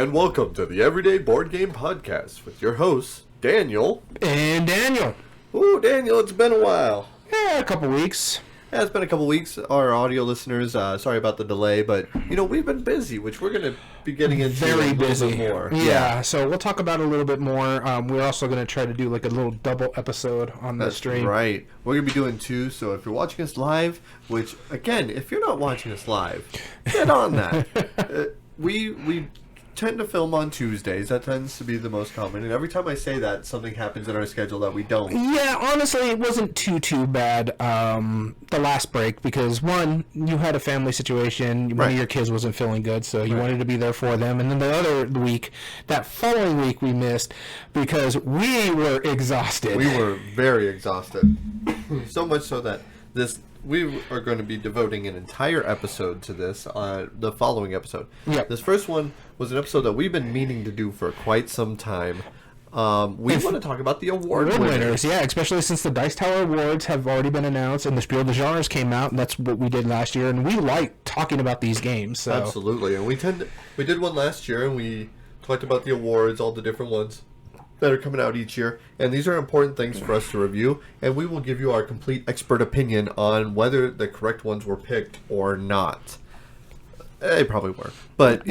And welcome to the Everyday Board Game Podcast with your hosts, Daniel. And Daniel. Ooh, Daniel, it's been a while. Yeah, a couple weeks. Yeah, it's been a couple weeks. Our audio listeners, sorry about the delay, but, we've been busy, which we're going to be getting into Very busy. More. Yeah, so we'll talk about it a little bit more. We're also going to try to do like a little double episode on the stream. Right. We're going to be doing two, so if you're watching us live, which, again, if you're not watching us live, get on that. We tend to film on Tuesdays. That tends to be the most common. And every time I say that, something happens in our schedule that we don't. Yeah, honestly, it wasn't too bad the last break because, one, you had a family situation. One of your kids wasn't feeling good, so you wanted to be there for them. And then the other week, that following week, we missed because we were exhausted. We were very exhausted. So much so that we are going to be devoting an entire episode to this, the following episode. Yep. This first one was an episode that we've been meaning to do for quite some time. We want to talk about the award winners. Yeah, especially since the Dice Tower Awards have already been announced and the Spiel des Jahres came out, and that's what we did last year, and we like talking about these games. So. Absolutely, and we did one last year, and we talked about the awards, all the different ones that are coming out each year, and these are important things for us to review, and we will give you our complete expert opinion on whether the correct ones were picked or not. They probably were, but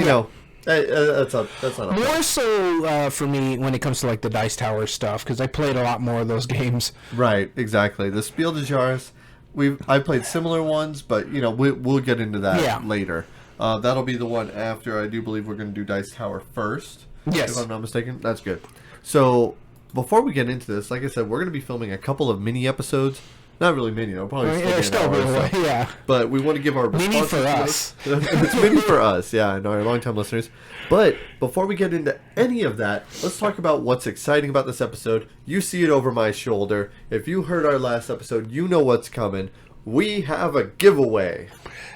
that's not more so for me when it comes to like the Dice Tower stuff, because I played a lot more of those games. Right, exactly. The Spiel des Jahres, I played similar ones, but we'll get into that later. That'll be the one after. I do believe we're going to do Dice Tower first. Yes, if I'm not mistaken. That's good. So, before we get into this, like I said, we're going to be filming a couple of mini episodes. Not really mini, though. Probably still be an hour or so. Yeah. But we want to give our mini for us. It's mini for us, yeah, and our long-time listeners. But before we get into any of that, let's talk about what's exciting about this episode. You see it over my shoulder. If you heard our last episode, you know what's coming. We have a giveaway.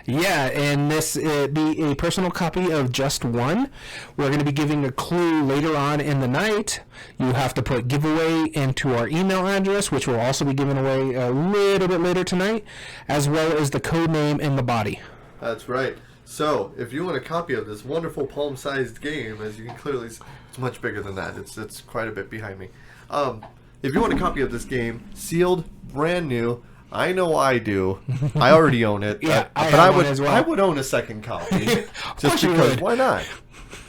Yeah, and this be a personal copy of Just One. We're going to be giving a clue later on in the night. You have to put giveaway into our email address, which will also be given away a little bit later tonight, as well as the code name and the body. That's right. So, if you want a copy of this wonderful palm-sized game, as you can clearly see, it's much bigger than that. It's quite a bit behind me. If you want a copy of this game, sealed, brand new, I know I do. I already own it. Yeah, I would own a second copy. Just because, why not?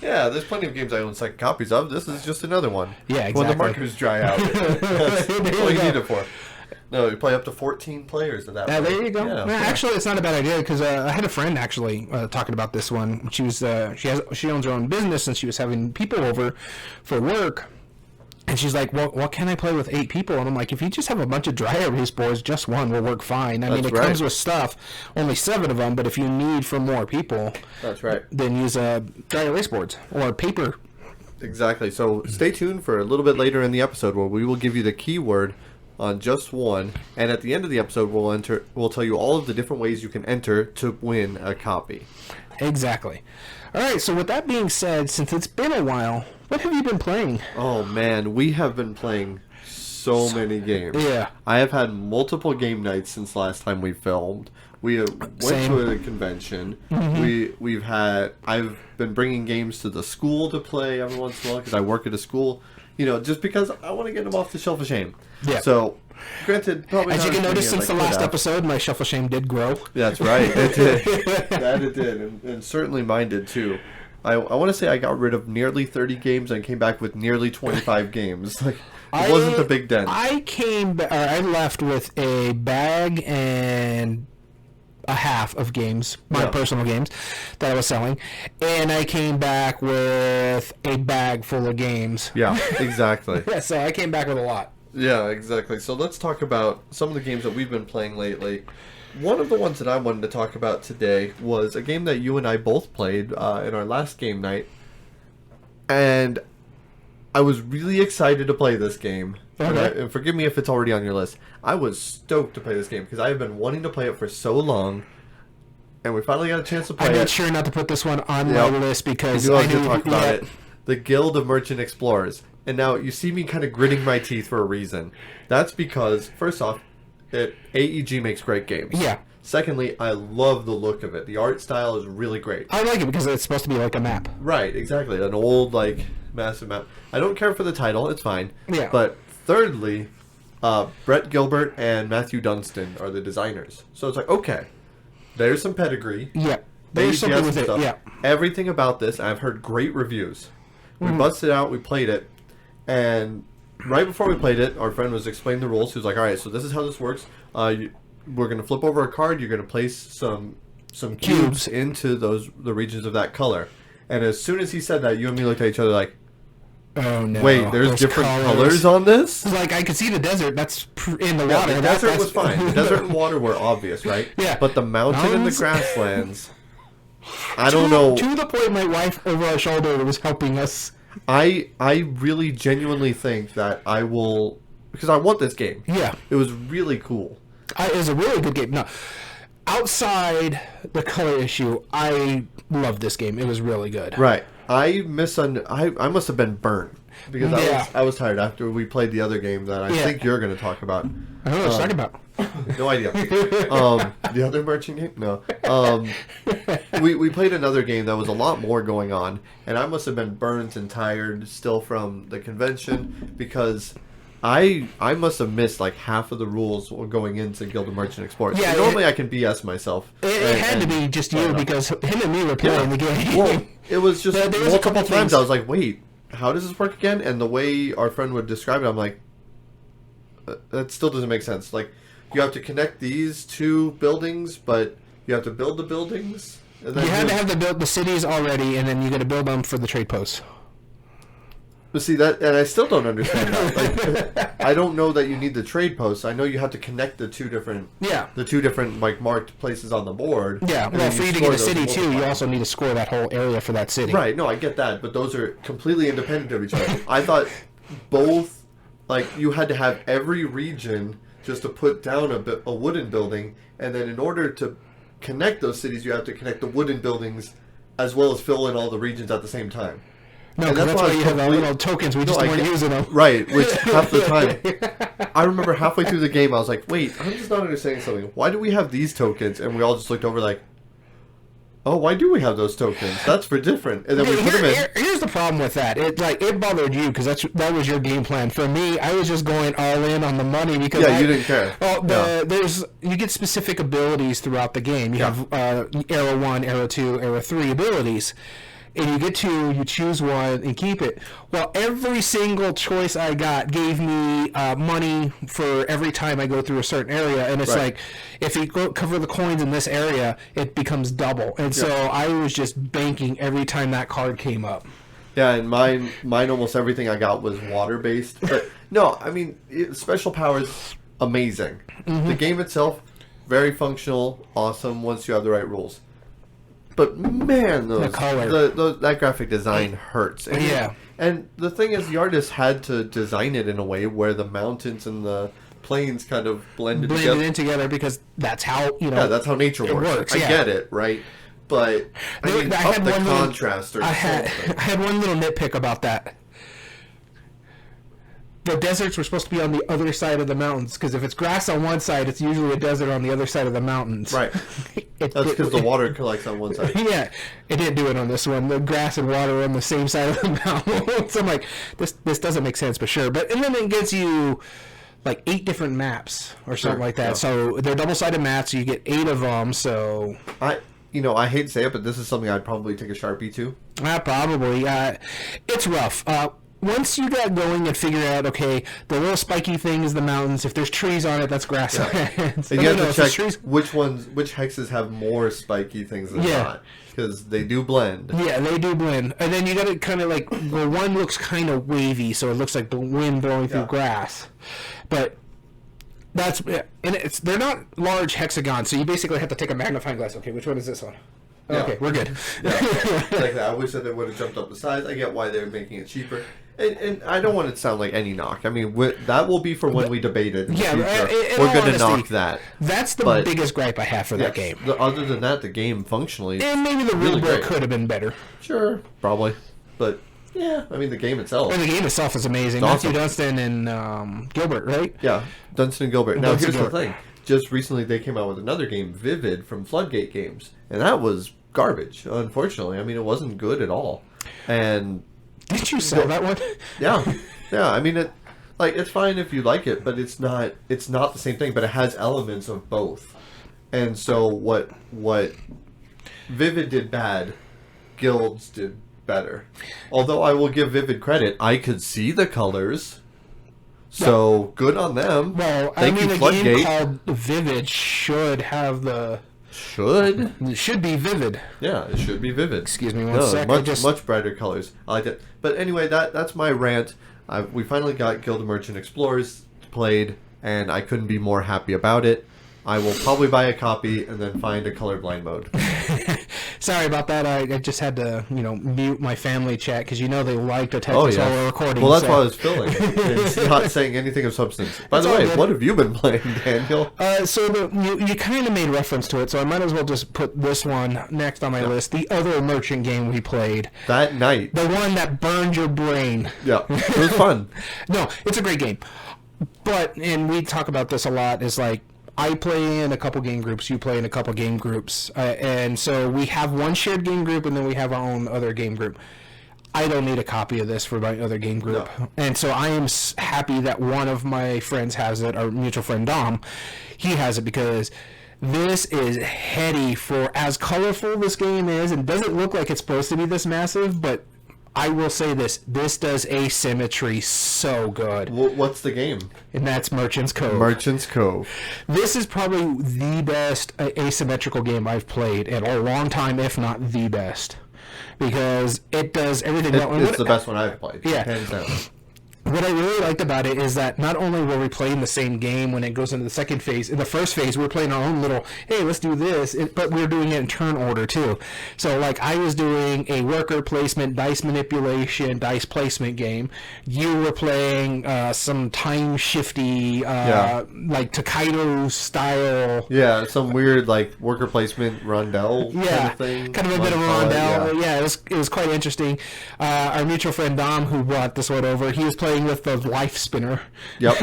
Yeah, there's plenty of games I own second copies of. This is just another one. Yeah, exactly. When the markers dry out. That's all you need it for. No, you play up to 14 players of that. Yeah, there you go. Yeah. Actually, it's not a bad idea because I had a friend actually talking about this one. She was she owns her own business and she was having people over for work. And she's like, well, what can I play with 8 people? And I'm like, if you just have a bunch of dry erase boards, just one will work fine. I mean, it comes with stuff, only 7 of them, but if you need for more people, that's right, then use dry erase boards or paper. Exactly. So stay tuned for a little bit later in the episode where we will give you the keyword on Just One, and at the end of the episode, we'll tell you all of the different ways you can enter to win a copy. Exactly. All right, so with that being said, since it's been a while, what have you been playing? Oh, man, we have been playing so many games. Yeah. I have had multiple game nights since last time we filmed. We went to a convention. Mm-hmm. I've been bringing games to the school to play every once in a while because I work at a school, just because I want to get them off the shelf of shame. Yeah. So, granted, probably as you can notice since the last episode, my shelf of shame did grow. That's right. It did. That it did. And certainly mine did, too. I want to say I got rid of nearly 30 games and came back with nearly 25 games. Like, it wasn't the big dent. I left with a bag and a half of games, my personal games, that I was selling. And I came back with a bag full of games. Yeah, exactly. Yeah, so I came back with a lot. Yeah, exactly. So let's talk about some of the games that we've been playing lately. One of the ones that I wanted to talk about today was a game that you and I both played in our last game night. And I was really excited to play this game. Okay. And forgive me if it's already on your list. I was stoked to play this game because I have been wanting to play it for so long. And we finally got a chance to play it. I made sure not to put this one on my list because I knew to talk about it. The Guild of Merchant Explorers. And now you see me kind of gritting my teeth for a reason. That's because, first off, AEG makes great games. Yeah. Secondly, I love the look of it. The art style is really great. I like it because it's supposed to be like a map. Right, exactly. An old, like, massive map. I don't care for the title. It's fine. Yeah. But thirdly, Brett Gilbert and Matthew Dunstan are the designers. So it's like, okay, there's some pedigree. Yeah. There's something with it. Stuff. Yeah. Everything about this, I've heard great reviews. We busted out, we played it, and right before we played it, our friend was explaining the rules. He was like, all right, so this is how this works. We're going to flip over a card. You're going to place some cubes into the regions of that color. And as soon as he said that, you and me looked at each other like, oh, no. wait, there's Those different colors on this? Like, I could see the desert. That's in the Yeah, water. the desert was fine. The desert and water were obvious, right? Yeah. But the mountain and the grasslands, I don't know. To the point my wife over our shoulder was helping us. I really genuinely think that I will, because I want this game. Yeah. It was really cool. It was a really good game. No, outside the color issue, I loved this game. It was really good. Right. I must have been burnt because I was tired after we played the other game that I think you're going to talk about. I don't know what you're talking about. No idea. The other merchant game? No. We played another game that was a lot more going on, and I must have been burnt and tired still from the convention because I must have missed like half of the rules going into Guild of Merchant Explorers. Yeah, so normally I can BS myself. It had to be just you because him and me were playing the game. Well, it was just There was a multiple couple times things. I was like, wait, how does this work again? And the way our friend would describe it, I'm like, that still doesn't make sense. Like, you have to connect these two buildings, but you have to build the buildings. And then You had to have the cities already, and then you got to build them for the trade posts. But see that, and I still don't understand that. Like, I don't know that you need the trade posts. I know you have to connect the two different like marked places on the board. Yeah, and well, then for you you to score get a those city and too, multiply. you also need to score that whole area for that city. Right, no, I get that, but those are completely independent of each other. I thought both, like, you had to have every region just to put down a wooden building, and then in order to connect those cities, you have to connect the wooden buildings as well as fill in all the regions at the same time. No, And because that's why you have our complete- little tokens. We just I weren't get- using them. Right, which half the time, I remember halfway through the game, I was like, wait, I'm just not understanding something. Why do we have these tokens? And we all just looked over like, oh, why do we have those tokens? That's for different. And then we put them in. Here's the problem with that. It bothered you because that was your game plan. For me, I was just going all in on the money because You didn't care. Well, you get specific abilities throughout the game. You have Arrow 1, Arrow 2, Arrow 3 abilities. And you choose one and keep it. Well, every single choice I got gave me money for every time I go through a certain area. And it's like, if you cover the coins in this area, it becomes double. And so I was just banking every time that card came up. Yeah, and mine almost everything I got was water-based. But no, I mean, special powers, amazing. The game itself, very functional, awesome once you have the right rules. But man, The color. that graphic design hurts. And and the thing is, the artist had to design it in a way where the mountains and the plains kind of blended in together because that's how, Yeah, that's how nature works. I get it, right? But I mean, I had the one contrast or I had something. I had one little nitpick about that. The deserts were supposed to be on the other side of the mountains because if it's grass on one side, it's usually a desert on the other side of the mountains. Right. That's because the water collects on one side. Yeah, it didn't do it on this one. The grass and water are on the same side of the mountain. So I'm like, this doesn't make sense, but sure. And then it gives you like 8 different maps or something like that. Yeah. So they're double-sided maps. So you get 8 of them. So I hate to say it, but this is something I'd probably take a Sharpie to. probably it's rough. Once you got going and figure out, okay, the little spiky thing is the mountains. If there's trees on it, that's grasslands. And you have to check which hexes have more spiky things than Yeah. not. Because they do blend. Yeah, they do blend. And then you got to kind of like, well, one looks kind of wavy, so it looks like the wind blowing through grass. But that's, and they're not large hexagons, so you basically have to take a magnifying glass. Okay, which one is this one? Yeah. Okay, we're good. Like that. I wish that they would have jumped up the size. I get why they're making it cheaper. And I don't want it to sound like any knock. I mean, that will be for when we debate it in the future. We're going to knock that. That's the biggest gripe I have for that game. Other than that, the game functionally... And maybe the really rulebook could have been better. Sure, probably. But, yeah, I mean, the game itself... And the game itself is amazing. It's awesome. Matthew Dunstan and Gilbert, right? Yeah, Dunstan and Gilbert. Now, here's the thing. just recently they came out with another game, Vivid, from Floodgate Games, and that was garbage. Unfortunately, I mean, it wasn't good at all. And did you sell that one? yeah. I mean, it's fine if you like it, but it's not the same thing. But it has elements of both. And so what Vivid did bad, Guilds did better. Although I will give Vivid credit, I could see the colors. So good on them. Well, Thank you, a Floodgate. game called Vivid should have the... It should be Vivid. Yeah, it should be Vivid. Excuse me one second. Much brighter colors. I like it. But anyway, that's my rant. We finally got Guild of Merchant Explorers played, and I couldn't be more happy about it. I will probably buy a copy and then find a colorblind mode. Sorry about that. I just had to, mute my family chat because they like to text us while we're recording. Well, that's why I was filling it. It's not saying anything of substance. By the way, what have you been playing, Daniel? So you kind of made reference to it, so I might as well just put this one next on my list. The other merchant game we played. That night. The one that burned your brain. Yeah, it was fun. No, it's a great game. But, and we talk about this a lot, is like, I play in a couple game groups, you play in a couple game groups, and so we have one shared game group, and then we have our own other game group. I don't need a copy of this for my other game group, and so I am happy that one of my friends has it, our mutual friend Dom, he has it, because this is heady for as colorful this game is, and doesn't look like it's supposed to be this massive, but I will say this does asymmetry so good. What's the game? And that's Merchant's Cove. Merchant's Cove. This is probably the best asymmetrical game I've played in a long time, if not the best. Because it does everything well. It's the best one I've played. Yeah. Hands down. What I really liked about it is that not only were we playing the same game when it goes into the second phase, in the first phase we were playing our own little, hey, let's do this, but we were doing it in turn order too. So like I was doing a worker placement, dice manipulation, dice placement game. You were playing some time shifty, like Takedo style. Yeah, some weird like worker placement rondel kind of thing. Kind of a bit of a rondel. Yeah, it was quite interesting. Our mutual friend Dom, who brought this one over, he was playing with the life spinner. Yep.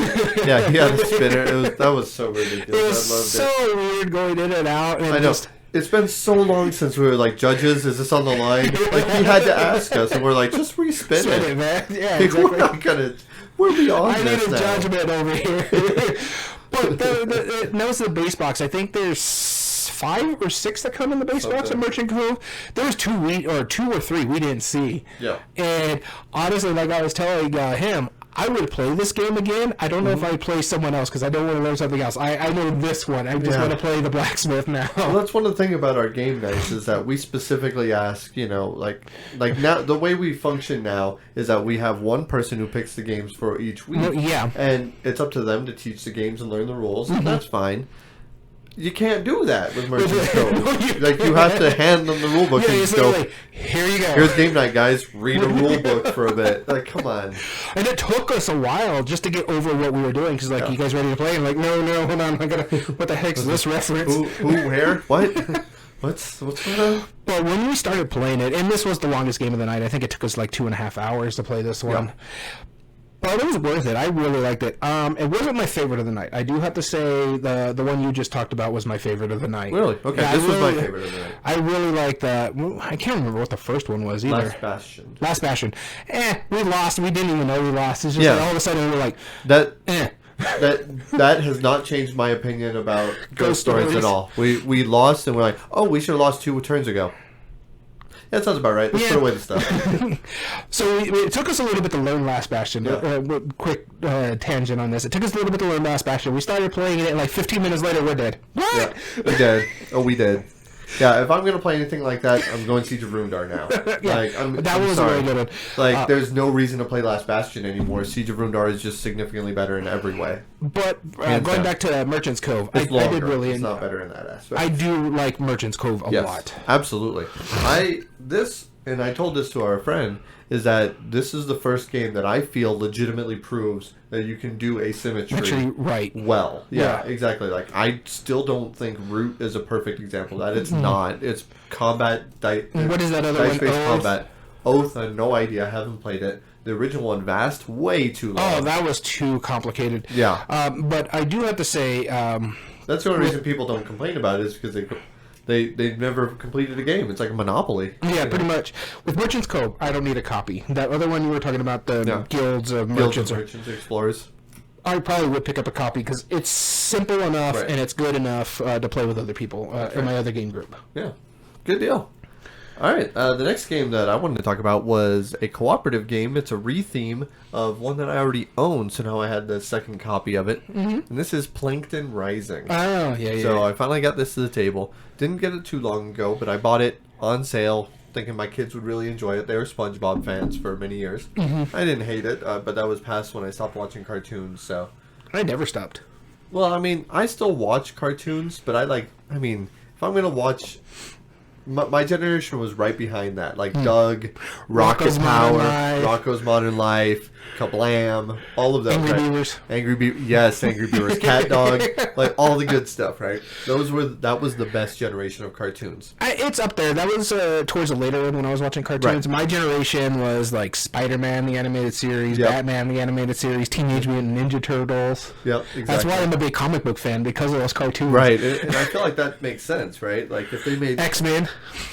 Yeah, he had a spinner. That was so ridiculous. It was so weird going in and out. And I know. It's been so long since we were like, judges, is this on the line? Like, he had to ask us, and we're like, just respin it. Man. Yeah, exactly. We're not gonna... We're beyond this now. I need a judgment over here. But notice the base box. I think there's 5 or 6 that come in the base box at Merchant Cove. There was 2 or 3 we didn't see. Yeah. And honestly, like I was telling him, I would play this game again. I don't know if I'd play someone else because I don't want to learn something else. I know this one. I just want to play the blacksmith now. Well, that's one of the things about our game nights is that we specifically ask, like now the way we function now is that we have one person who picks the games for each week. Yeah. And it's up to them to teach the games and learn the rules, and that's fine. You can't do that with Merchant's Cove. Like, you have to hand them the rule book and just go, like, here you go. Here's game night, guys. Read a rule book for a bit. Like, come on. And it took us a while just to get over what we were doing. Because, like, you guys ready to play? And like, no, hold on. What the heck's this reference? Who, where? What? What's going on? But when we started playing it, and this was the longest game of the night, I think it took us like 2.5 hours to play this one. Yeah. But it was worth it. I really liked it. It wasn't my favorite of the night. I do have to say the one you just talked about was my favorite of the night. Really? Okay, yeah, this was my favorite of the night. I really liked that. I can't remember what the first one was either. Last Bastion. We lost. We didn't even know we lost. It's just like all of a sudden we were like, that has not changed my opinion about Ghost Stories at all. We lost and we're like, oh, we should have lost 2 turns ago. That sounds about right. Let's put away the stuff. So it took us a little bit to learn Last Bastion. Yeah. Quick tangent on this. It took us a little bit to learn Last Bastion. We started playing it, and like 15 minutes later, we're dead. What? Yeah, we did. Oh, we did. Yeah, if I'm going to play anything like that, I'm going Siege of Rundar now. Yeah, like, that was a really good one. Like, there's no reason to play Last Bastion anymore. Siege of Rundar is just significantly better in every way. But going back to Merchant's Cove, I did really... It's not better in that aspect. I do like Merchant's Cove a lot. Absolutely. And I told this to our friend, is that this is the first game that I feel legitimately proves that you can do asymmetry well. Yeah, exactly. Like, I still don't think Root is a perfect example of that. It's not. It's combat... What is that other one? Dice-based combat. Oath, I have no idea. I haven't played it. The original one, Vast, way too long. Oh, that was too complicated. Yeah. But I do have to say... That's the only reason people don't complain about it is because they've never completed a game. It's like a Monopoly. Yeah, pretty much. With Merchants Cove, I don't need a copy. That other one you were talking about, the Guilds of Merchants. Explorers. I probably would pick up a copy because it's simple enough and it's good enough to play with other people in my other game group. Yeah, good deal. All right, the next game that I wanted to talk about was a cooperative game. It's a re-theme of one that I already own, so now I had the second copy of it. Mm-hmm. And this is Plankton Rising. Oh, yeah. So I finally got this to the table. Didn't get it too long ago, but I bought it on sale, thinking my kids would really enjoy it. They were SpongeBob fans for many years. Mm-hmm. I didn't hate it, but that was past when I stopped watching cartoons, so... I never stopped. Well, I mean, I still watch cartoons, but if I'm going to watch... My generation was right behind that, like Doug, Rocket Power, Rocko's Modern Life, Kablam, all of those. Angry Beavers. Angry Beavers, Cat Dog, like all the good stuff, right? That was the best generation of cartoons. It's up there. That was towards the later one when I was watching cartoons. Right. My generation was like Spider-Man, the animated series, Batman, the animated series, Teenage Mutant Ninja Turtles. Yep, exactly. That's why I'm a big comic book fan, because of those cartoons. Right, and I feel like that makes sense, right? Like if they made X-Men.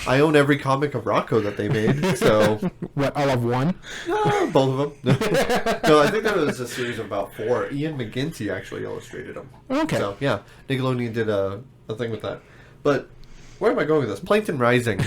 I own every comic of Rocco that they made, so... What, all of one? No, both of them. No, I think there was a series of about 4. Ian McGinty actually illustrated them. Okay. So, yeah, Nickelodeon did a thing with that. But, where am I going with this? Plankton Rising.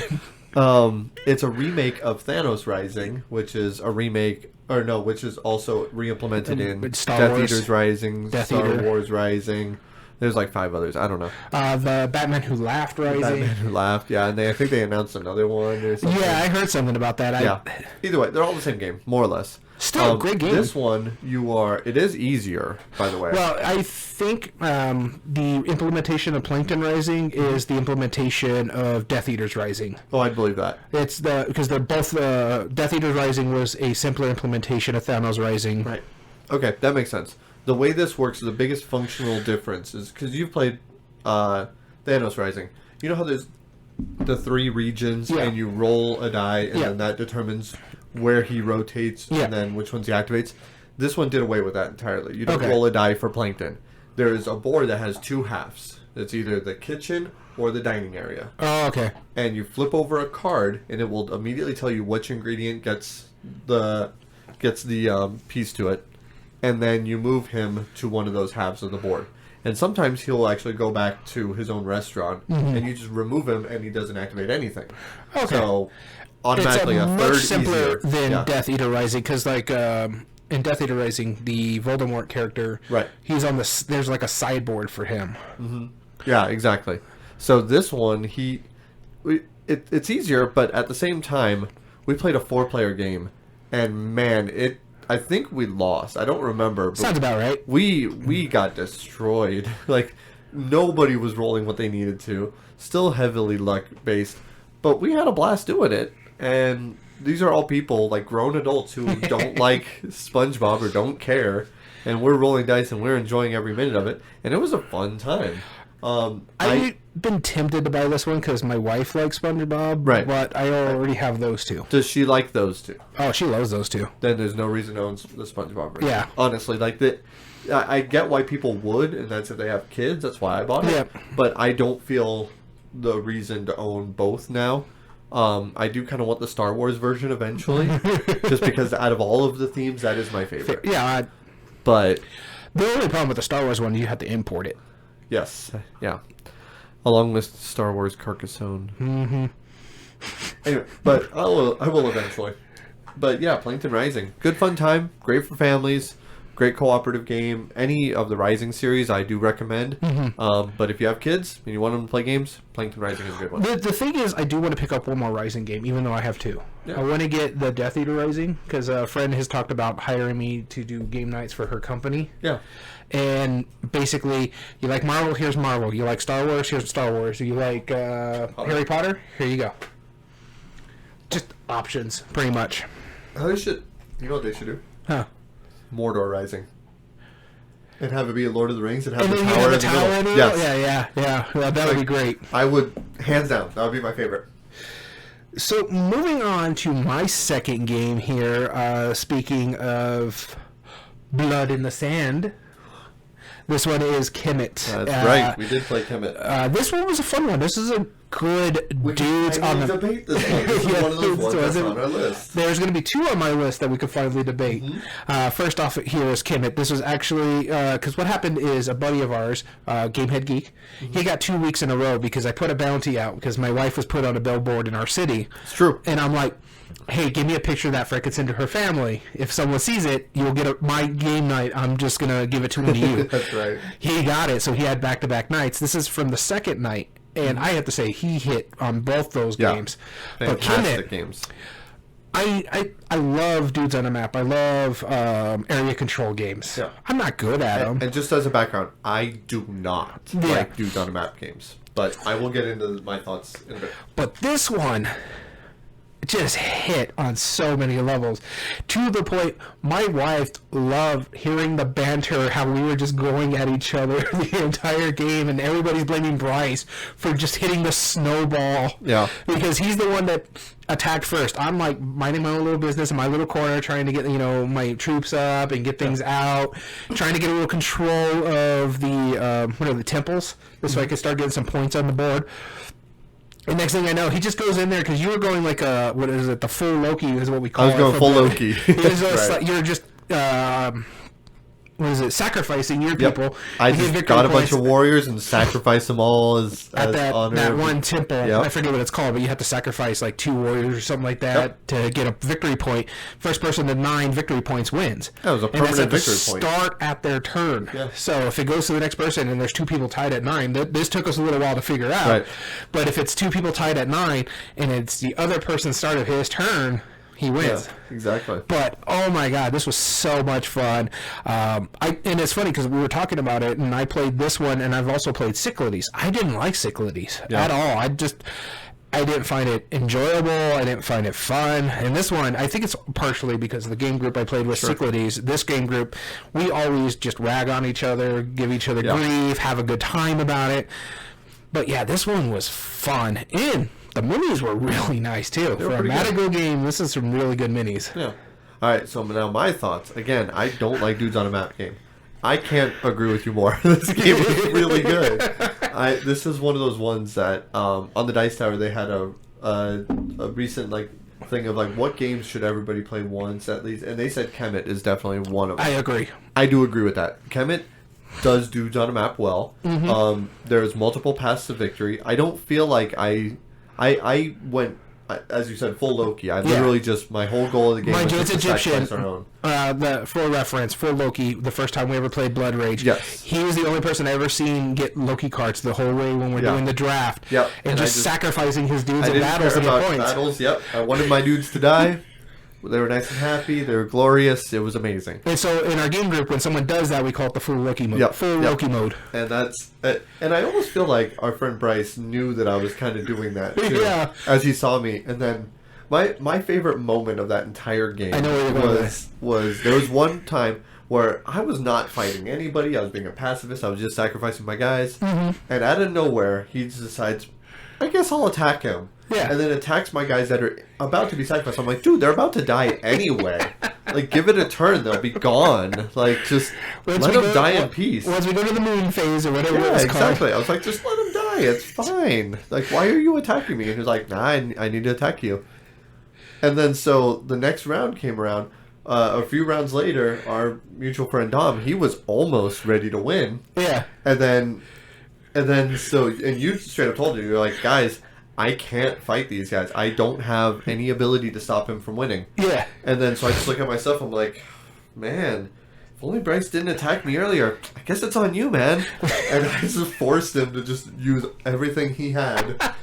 It's a remake of Thanos Rising, which is a remake... which is also re-implemented in Star Wars. Eater's Rising, Star Wars Rising... There's like 5 others. I don't know. The Batman Who Laughed Rising. Batman Who Laughed, yeah. And I think they announced another one or something. Yeah, I heard something about that. Yeah. Either way, they're all the same game, more or less. Still a great game. This one, it is easier, by the way. Well, I think the implementation of Plankton Rising is the implementation of Death Eater's Rising. Oh, I believe that. It's because they're both Death Eater's Rising was a simpler implementation of Thanos Rising. Right. Okay, that makes sense. The way this works, the biggest functional difference is because you've played Thanos Rising. You know how there's the 3 regions and you roll a die and then that determines where he rotates and then which ones he activates? This one did away with that entirely. You don't roll a die for Plankton. There's a board that has 2 halves. It's either the kitchen or the dining area. Oh, okay. And you flip over a card and it will immediately tell you which ingredient gets the piece to it. And then you move him to one of those halves of the board. And sometimes he'll actually go back to his own restaurant, and you just remove him, and he doesn't activate anything. Okay. So, automatically it's a third much simpler easier. Than Death Eater Rising, because like in Death Eater Rising, the Voldemort character, he's on there's like a sideboard for him. Mm-hmm. Yeah, exactly. So this one, it's easier, but at the same time, we played a 4-player game, and man, I think we lost. I don't remember. But sounds about right. We got destroyed. Like, nobody was rolling what they needed to. Still heavily luck-based. But we had a blast doing it. And these are all people, like grown adults, who don't like SpongeBob or don't care. And we're rolling dice and we're enjoying every minute of it. And it was a fun time. I've been tempted to buy this one because my wife likes SpongeBob, but I already have those 2. Does she like those 2? Oh, she loves those 2. Then there's no reason to own the SpongeBob version. Yeah. Honestly, like I get why people would, and that's if they have kids. That's why I bought it. Yeah. But I don't feel the reason to own both now. I do kind of want the Star Wars version eventually, just because out of all of the themes, that is my favorite. Yeah. But the only problem with the Star Wars one, you have to import it. Yes. Yeah. Along with Star Wars Carcassonne. Mm-hmm. Anyway, but I will eventually. But yeah, Plankton Rising. Good fun time. Great for families. Great cooperative game. Any of the Rising series I do recommend. Mm-hmm. But if you have kids and you want them to play games, Plankton Rising is a good one. The thing is, I do want to pick up one more Rising game, even though I have 2. Yeah. I want to get the Death Eater Rising, because a friend has talked about hiring me to do game nights for her company. Yeah. And basically, you like Marvel, here's Marvel. You like Star Wars, here's Star Wars. You like Harry Potter, here you go. Just options, pretty much. They should. You know what they should do? Huh. Mordor Rising. And have it be a Lord of the Rings and have and the tower in the middle. Yes. Yeah. That would be great. I would, hands down, that would be my favorite. So, moving on to my second game here, speaking of blood in the sand, This one is Kemet. That's right. We did play Kemet. This one was a fun one. This is a good dudes on the debate this one. This is one of those ones that's on our list. There's going to be two on my list that we could finally debate. First off, here is Kemet. This was actually because what happened is a buddy of ours, Gamehead Geek, he got 2 weeks in a row because I put a bounty out because my wife was put on a billboard in our city. It's true. And I'm like, hey, give me a picture of that for I could send to her family. If someone sees it, you'll get my game night. I'm just going to give it to one of you. That's right. He got it, so he had back-to-back nights. This is from the second night, and I have to say he hit on both those games. Fantastic games. I love Dudes on a Map. I love area control games. Yeah. I'm not good at them. And just as a background, I do not like Dudes on a Map games. But I will get into my thoughts in a bit. But this one just hit on so many levels, to the point my wife loved hearing the banter, how we were just going at each other the entire game, and everybody's blaming Bryce for just hitting the snowball. Yeah, because he's the one that attacked first. I'm like minding my own little business in my little corner, trying to get my troops up and get things out, trying to get a little control of the temples, so I can start getting some points on the board. And next thing I know, he just goes in there because you were going like the full Loki is what we call it. I was going full Loki. Right. You're just sacrificing your people. Yep. I just got a bunch of warriors and sacrificed them all as honor. That one temple. Yep. I forget what it's called, but you have to sacrifice like 2 warriors or something like that to get a victory point. First person to 9 victory points wins. That was a permanent victory point. Start at their turn. Yeah. So if it goes to the next person and there's 2 people tied at 9, this took us a little while to figure out. Right. But if it's 2 people tied at 9 and it's the other person's start of his turn, he wins. Yeah, exactly. But oh my god, this was so much fun. And it's funny because we were talking about it, and I played this one, and I've also played Cyclades. I didn't like Cyclades at all. I didn't find it enjoyable. I didn't find it fun. And this one, I think it's partially because of the game group I played with, Cyclades. This game group, we always just rag on each other, give each other grief, have a good time about it. But yeah, this one was fun. And the minis were really nice, too. For a Matago game, this is some really good minis. Yeah. All right, so now my thoughts. Again, I don't like Dudes on a Map game. I can't agree with you more. This game is really good. This is one of those ones that, on the Dice Tower, they had a recent, thing of, what games should everybody play once, at least. And they said Kemet is definitely one of them. I agree. I do agree with that. Kemet does Dudes on a Map well. Mm-hmm. There's multiple paths to victory. I don't feel like I went, as you said, full Loki. I literally just, my whole goal of the game was just to sacrifice our own. For reference, full Loki, the first time we ever played Blood Rage, yes, he was the only person I ever seen get Loki cards the whole way when we're doing the draft. Yep. And just sacrificing his dudes in battles to get points. Battles, yep. I wanted my dudes to die. They were nice and happy. They were glorious. It was amazing. And so in our game group, when someone does that, we call it the full Loki mode. Yep. Full Loki mode. And and I almost feel like our friend Bryce knew that I was kind of doing that too, as he saw me. And then my favorite moment of that entire game was there was one time where I was not fighting anybody. I was being a pacifist. I was just sacrificing my guys. Mm-hmm. And out of nowhere, he just decides, I guess I'll attack him. Yeah. And then attacks my guys that are about to be sacrificed. I'm like, dude, they're about to die anyway. Give it a turn, they'll be gone. Just let them die in peace. Once we go to the moon phase or whatever it was exactly. called. I was like, just let them die. It's fine. Why are you attacking me? And he was like, nah, I need to attack you. And then so the next round came around. A few rounds later, our mutual friend Dom, he was almost ready to win. Yeah. And you straight up told him, you're like, guys, I can't fight these guys. I don't have any ability to stop him from winning. Yeah. And then so I just look at myself, I'm like, man, if only Bryce didn't attack me earlier. I guess it's on you, man. And I just forced him to just use everything he had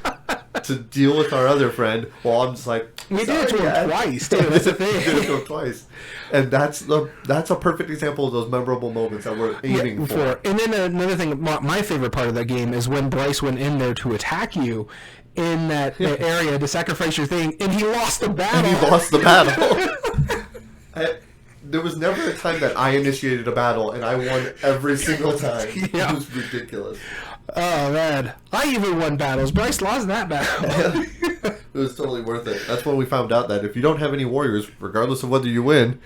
to deal with our other friend, while I'm just like, we did it to him twice, too. That's the thing. We did it to him twice. And that's a perfect example of those memorable moments that we're aiming for. And then another thing, my favorite part of that game is when Bryce went in there to attack you in that area to sacrifice your thing, and he lost the battle. There was never a time that I initiated a battle and I won every single time. Yeah. It was ridiculous. Oh, man. I even won battles. Bryce lost that battle. It was totally worth it. That's when we found out that if you don't have any warriors, regardless of whether you win,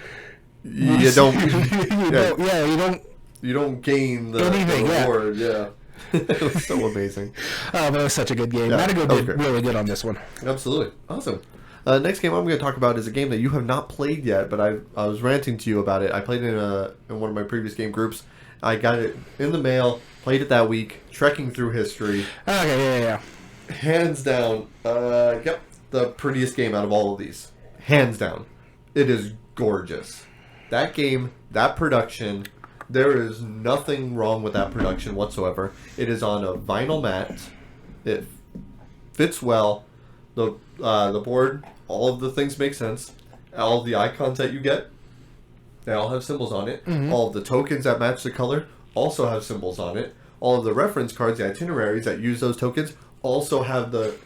you don't... You don't You don't gain the reward. Yeah. It was so amazing. Oh, but it was such a good game. Yeah, Matago did really good on this one. Absolutely. Awesome. Next game I'm going to talk about is a game that you have not played yet, but I was ranting to you about it. I played it in one of my previous game groups. I got it in the mail, played it that week, trekking through history. Okay, yeah. Hands down, the prettiest game out of all of these. Hands down. It is gorgeous. That game, that production, there is nothing wrong with that production whatsoever. It is on a vinyl mat. It fits well. The board, all of the things make sense. All of the icons that you get, they all have symbols on it. Mm-hmm. All of the tokens that match the color also have symbols on it. All of the reference cards, the itineraries that use those tokens, also have the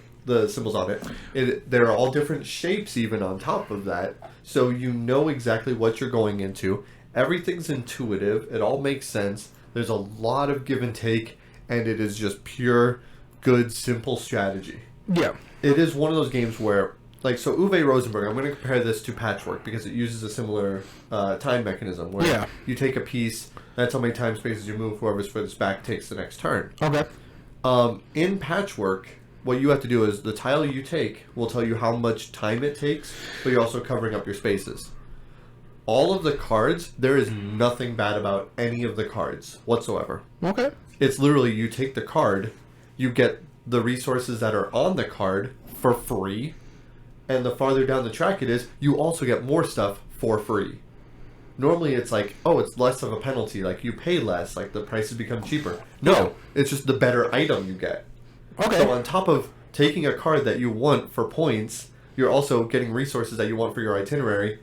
symbols on it. They're all different shapes even on top of that. So you know exactly what you're going into. Everything's intuitive. It all makes sense. There's a lot of give and take, and it is just pure, good, simple strategy. Yeah. It is one of those games where, like, so Uwe Rosenberg, I'm going to compare this to Patchwork because it uses a similar time mechanism where you take a piece, that's how many time spaces you move, whoever's furthest back takes the next turn. Okay. In Patchwork, what you have to do is the tile you take will tell you how much time it takes, but you're also covering up your spaces. All of the cards, there is nothing bad about any of the cards whatsoever. Okay. It's literally you take the card, you get the resources that are on the card for free, and the farther down the track it is, you also get more stuff for free. Normally it's like, oh, it's less of a penalty, like you pay less, like the prices become cheaper. No, it's just the better item you get. Okay. So on top of taking a card that you want for points, you're also getting resources that you want for your itinerary,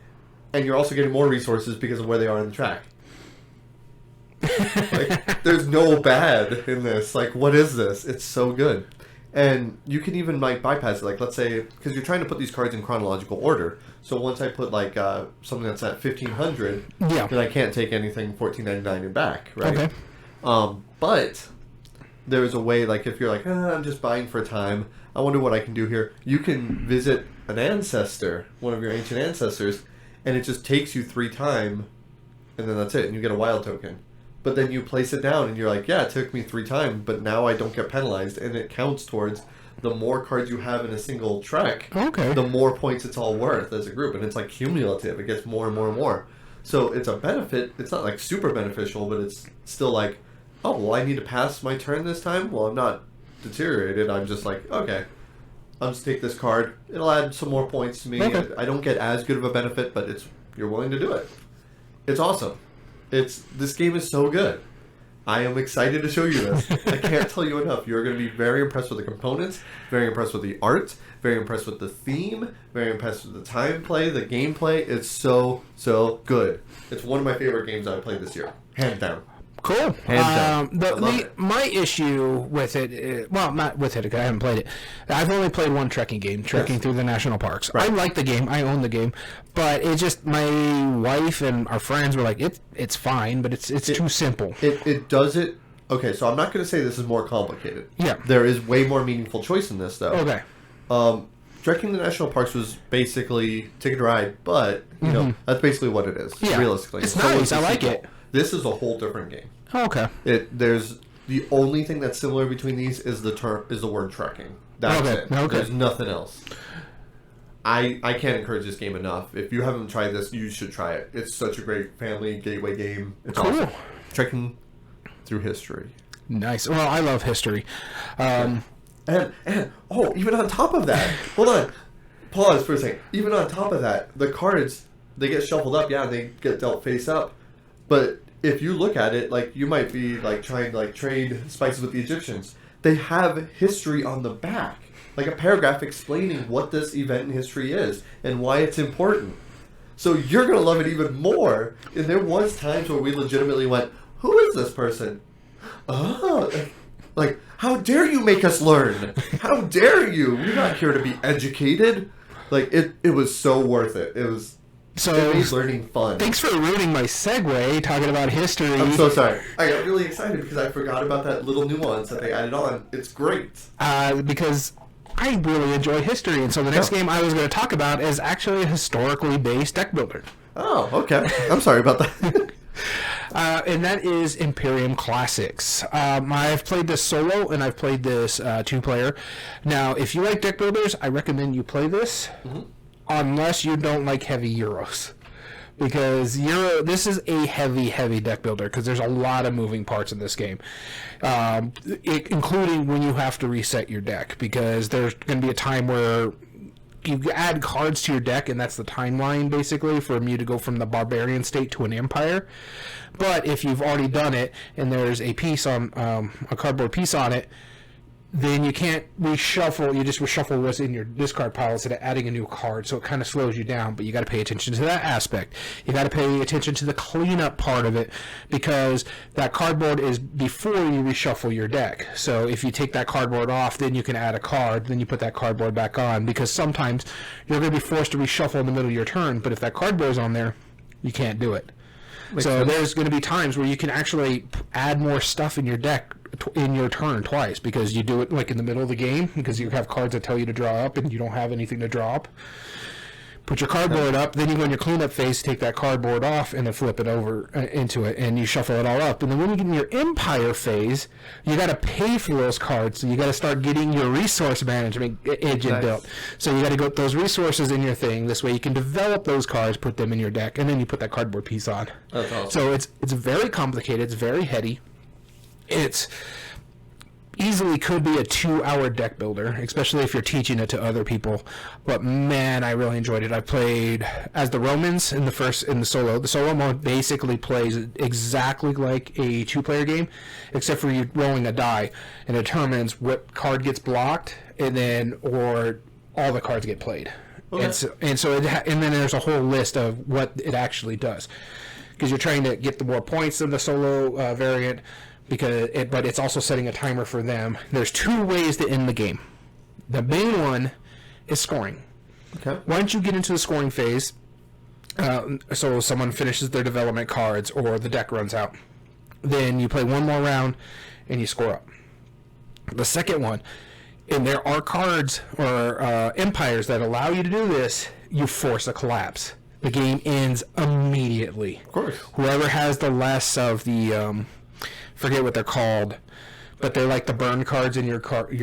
and you're also getting more resources because of where they are in the track. Like, there's no bad in this. Like, what is this? It's so good. And you can even like bypass it. Like, let's say, because you're trying to put these cards in chronological order. So once I put like something that's at 1500, then I can't take anything 1499 and back, right? Okay. But there's a way, like if you're like, I'm just buying for time, I wonder what I can do here. You can visit an ancestor, one of your ancient ancestors, and it just takes you 3 time, and then that's it, and you get a wild token. But then you place it down, and you're like, yeah, it took me 3 times, but now I don't get penalized, and it counts towards the more cards you have in a single trek, the more points it's all worth as a group, and it's like cumulative. It gets more and more and more. So it's a benefit. It's not like super beneficial, but it's still like, oh, well, I need to pass my turn this time? Well, I'm not deteriorated. I'm just like, okay, I'll just take this card. It'll add some more points to me. Okay. I don't get as good of a benefit, but you're willing to do it. It's awesome. This game is so good. I am excited to show you this. I can't tell you enough. You're going to be very impressed with the components, very impressed with the art, very impressed with the theme, very impressed with the time play, the gameplay. It's so, so good. It's one of my favorite games I've played this year. Hands down. Cool. Hands down. My issue with it, well, not with it because I haven't played it. I've only played one trekking game, trekking through the national parks. Right. I like the game. I own the game, but it's just my wife and our friends were like, it's fine, but it's too simple. It does it. Okay, so I'm not going to say this is more complicated. Yeah. There is way more meaningful choice in this, though. Okay. Trekking the national parks was basically Ticket to Ride, but you know that's basically what it is. Yeah. Realistically, it's nice. I like it. This is a whole different game. Oh, okay. There's the only thing that's similar between these is the word trekking. That's it. Okay. There's nothing else. I can't encourage this game enough. If you haven't tried this, you should try it. It's such a great family gateway game. It's awesome. Trekking through history. Nice. Well, I love history. And even on top of that, hold on, pause for a second. Even on top of that, the cards, they get shuffled up. Yeah, they get dealt face up. But if you look at it, like you might be like trying to like trade spices with the Egyptians. They have history on the back, like a paragraph explaining what this event in history is and why it's important. So you're gonna love it even more. And there was times where we legitimately went, "Who is this person?" Oh, like how dare you make us learn? How dare you? We're not here to be educated. Like it was so worth it. It made learning fun. Thanks for ruining my segue, talking about history. I'm so sorry. I got really excited because I forgot about that little nuance that they added on. It's great. Because I really enjoy history, and so the next game I was going to talk about is actually a historically based deck builder. Oh, okay. I'm sorry about that. And that is Imperium Classics. I've played this solo, and I've played this two-player. Now, if you like deck builders, I recommend you play this, unless you don't like heavy Euros. Because this is a heavy deck builder, because there's a lot of moving parts in this game, including when you have to reset your deck, because there's going to be a time where you add cards to your deck, and that's the timeline, basically, for you to go from the barbarian state to an empire. But if you've already done it, and there's a piece on a cardboard piece on it, then you can't reshuffle. You just reshuffle what's in your discard pile instead of adding a new card, so it kind of slows you down. But you got to pay attention to that aspect. You got to pay attention to the cleanup part of it, because that cardboard is before you reshuffle your deck. So if you take that cardboard off, then you can add a card. Then you put that cardboard back on, because sometimes you're going to be forced to reshuffle in the middle of your turn. But if that cardboard's on there, you can't do it. So there's going to be times where you can actually add more stuff in your deck in your turn twice, because you do it like in the middle of the game, because you have cards that tell you to draw up and you don't have anything to draw up. Put your cardboard up, then you go in your cleanup phase, take that cardboard off, and then flip it over into it, and you shuffle it all up. And then when you get in your empire phase, you got to pay for those cards, so you got to start getting your resource management engine built. So you got to get those resources in your thing. This way you can develop those cards, put them in your deck, and then you put that cardboard piece on. That's awesome. So it's very complicated. It's very heady. It's easily could be a 2-hour deck builder, especially if you're teaching it to other people. But man, I really enjoyed it. I played as the Romans in the solo. The solo mode basically plays exactly like a 2-player game, except for you rolling a die and it determines what card gets blocked, and then or all the cards get played. Okay. And then there's a whole list of what it actually does, because you're trying to get the more points in the solo variant. But it's also setting a timer for them. There's 2 ways to end the game. The main one is scoring. Okay. Once you get into the scoring phase, so someone finishes their development cards or the deck runs out, then you play one more round and you score up. The second one, and there are cards or empires that allow you to do this, you force a collapse. The game ends immediately. Of course. Whoever has the less of the... forget what they're called, but they're like the burn cards in your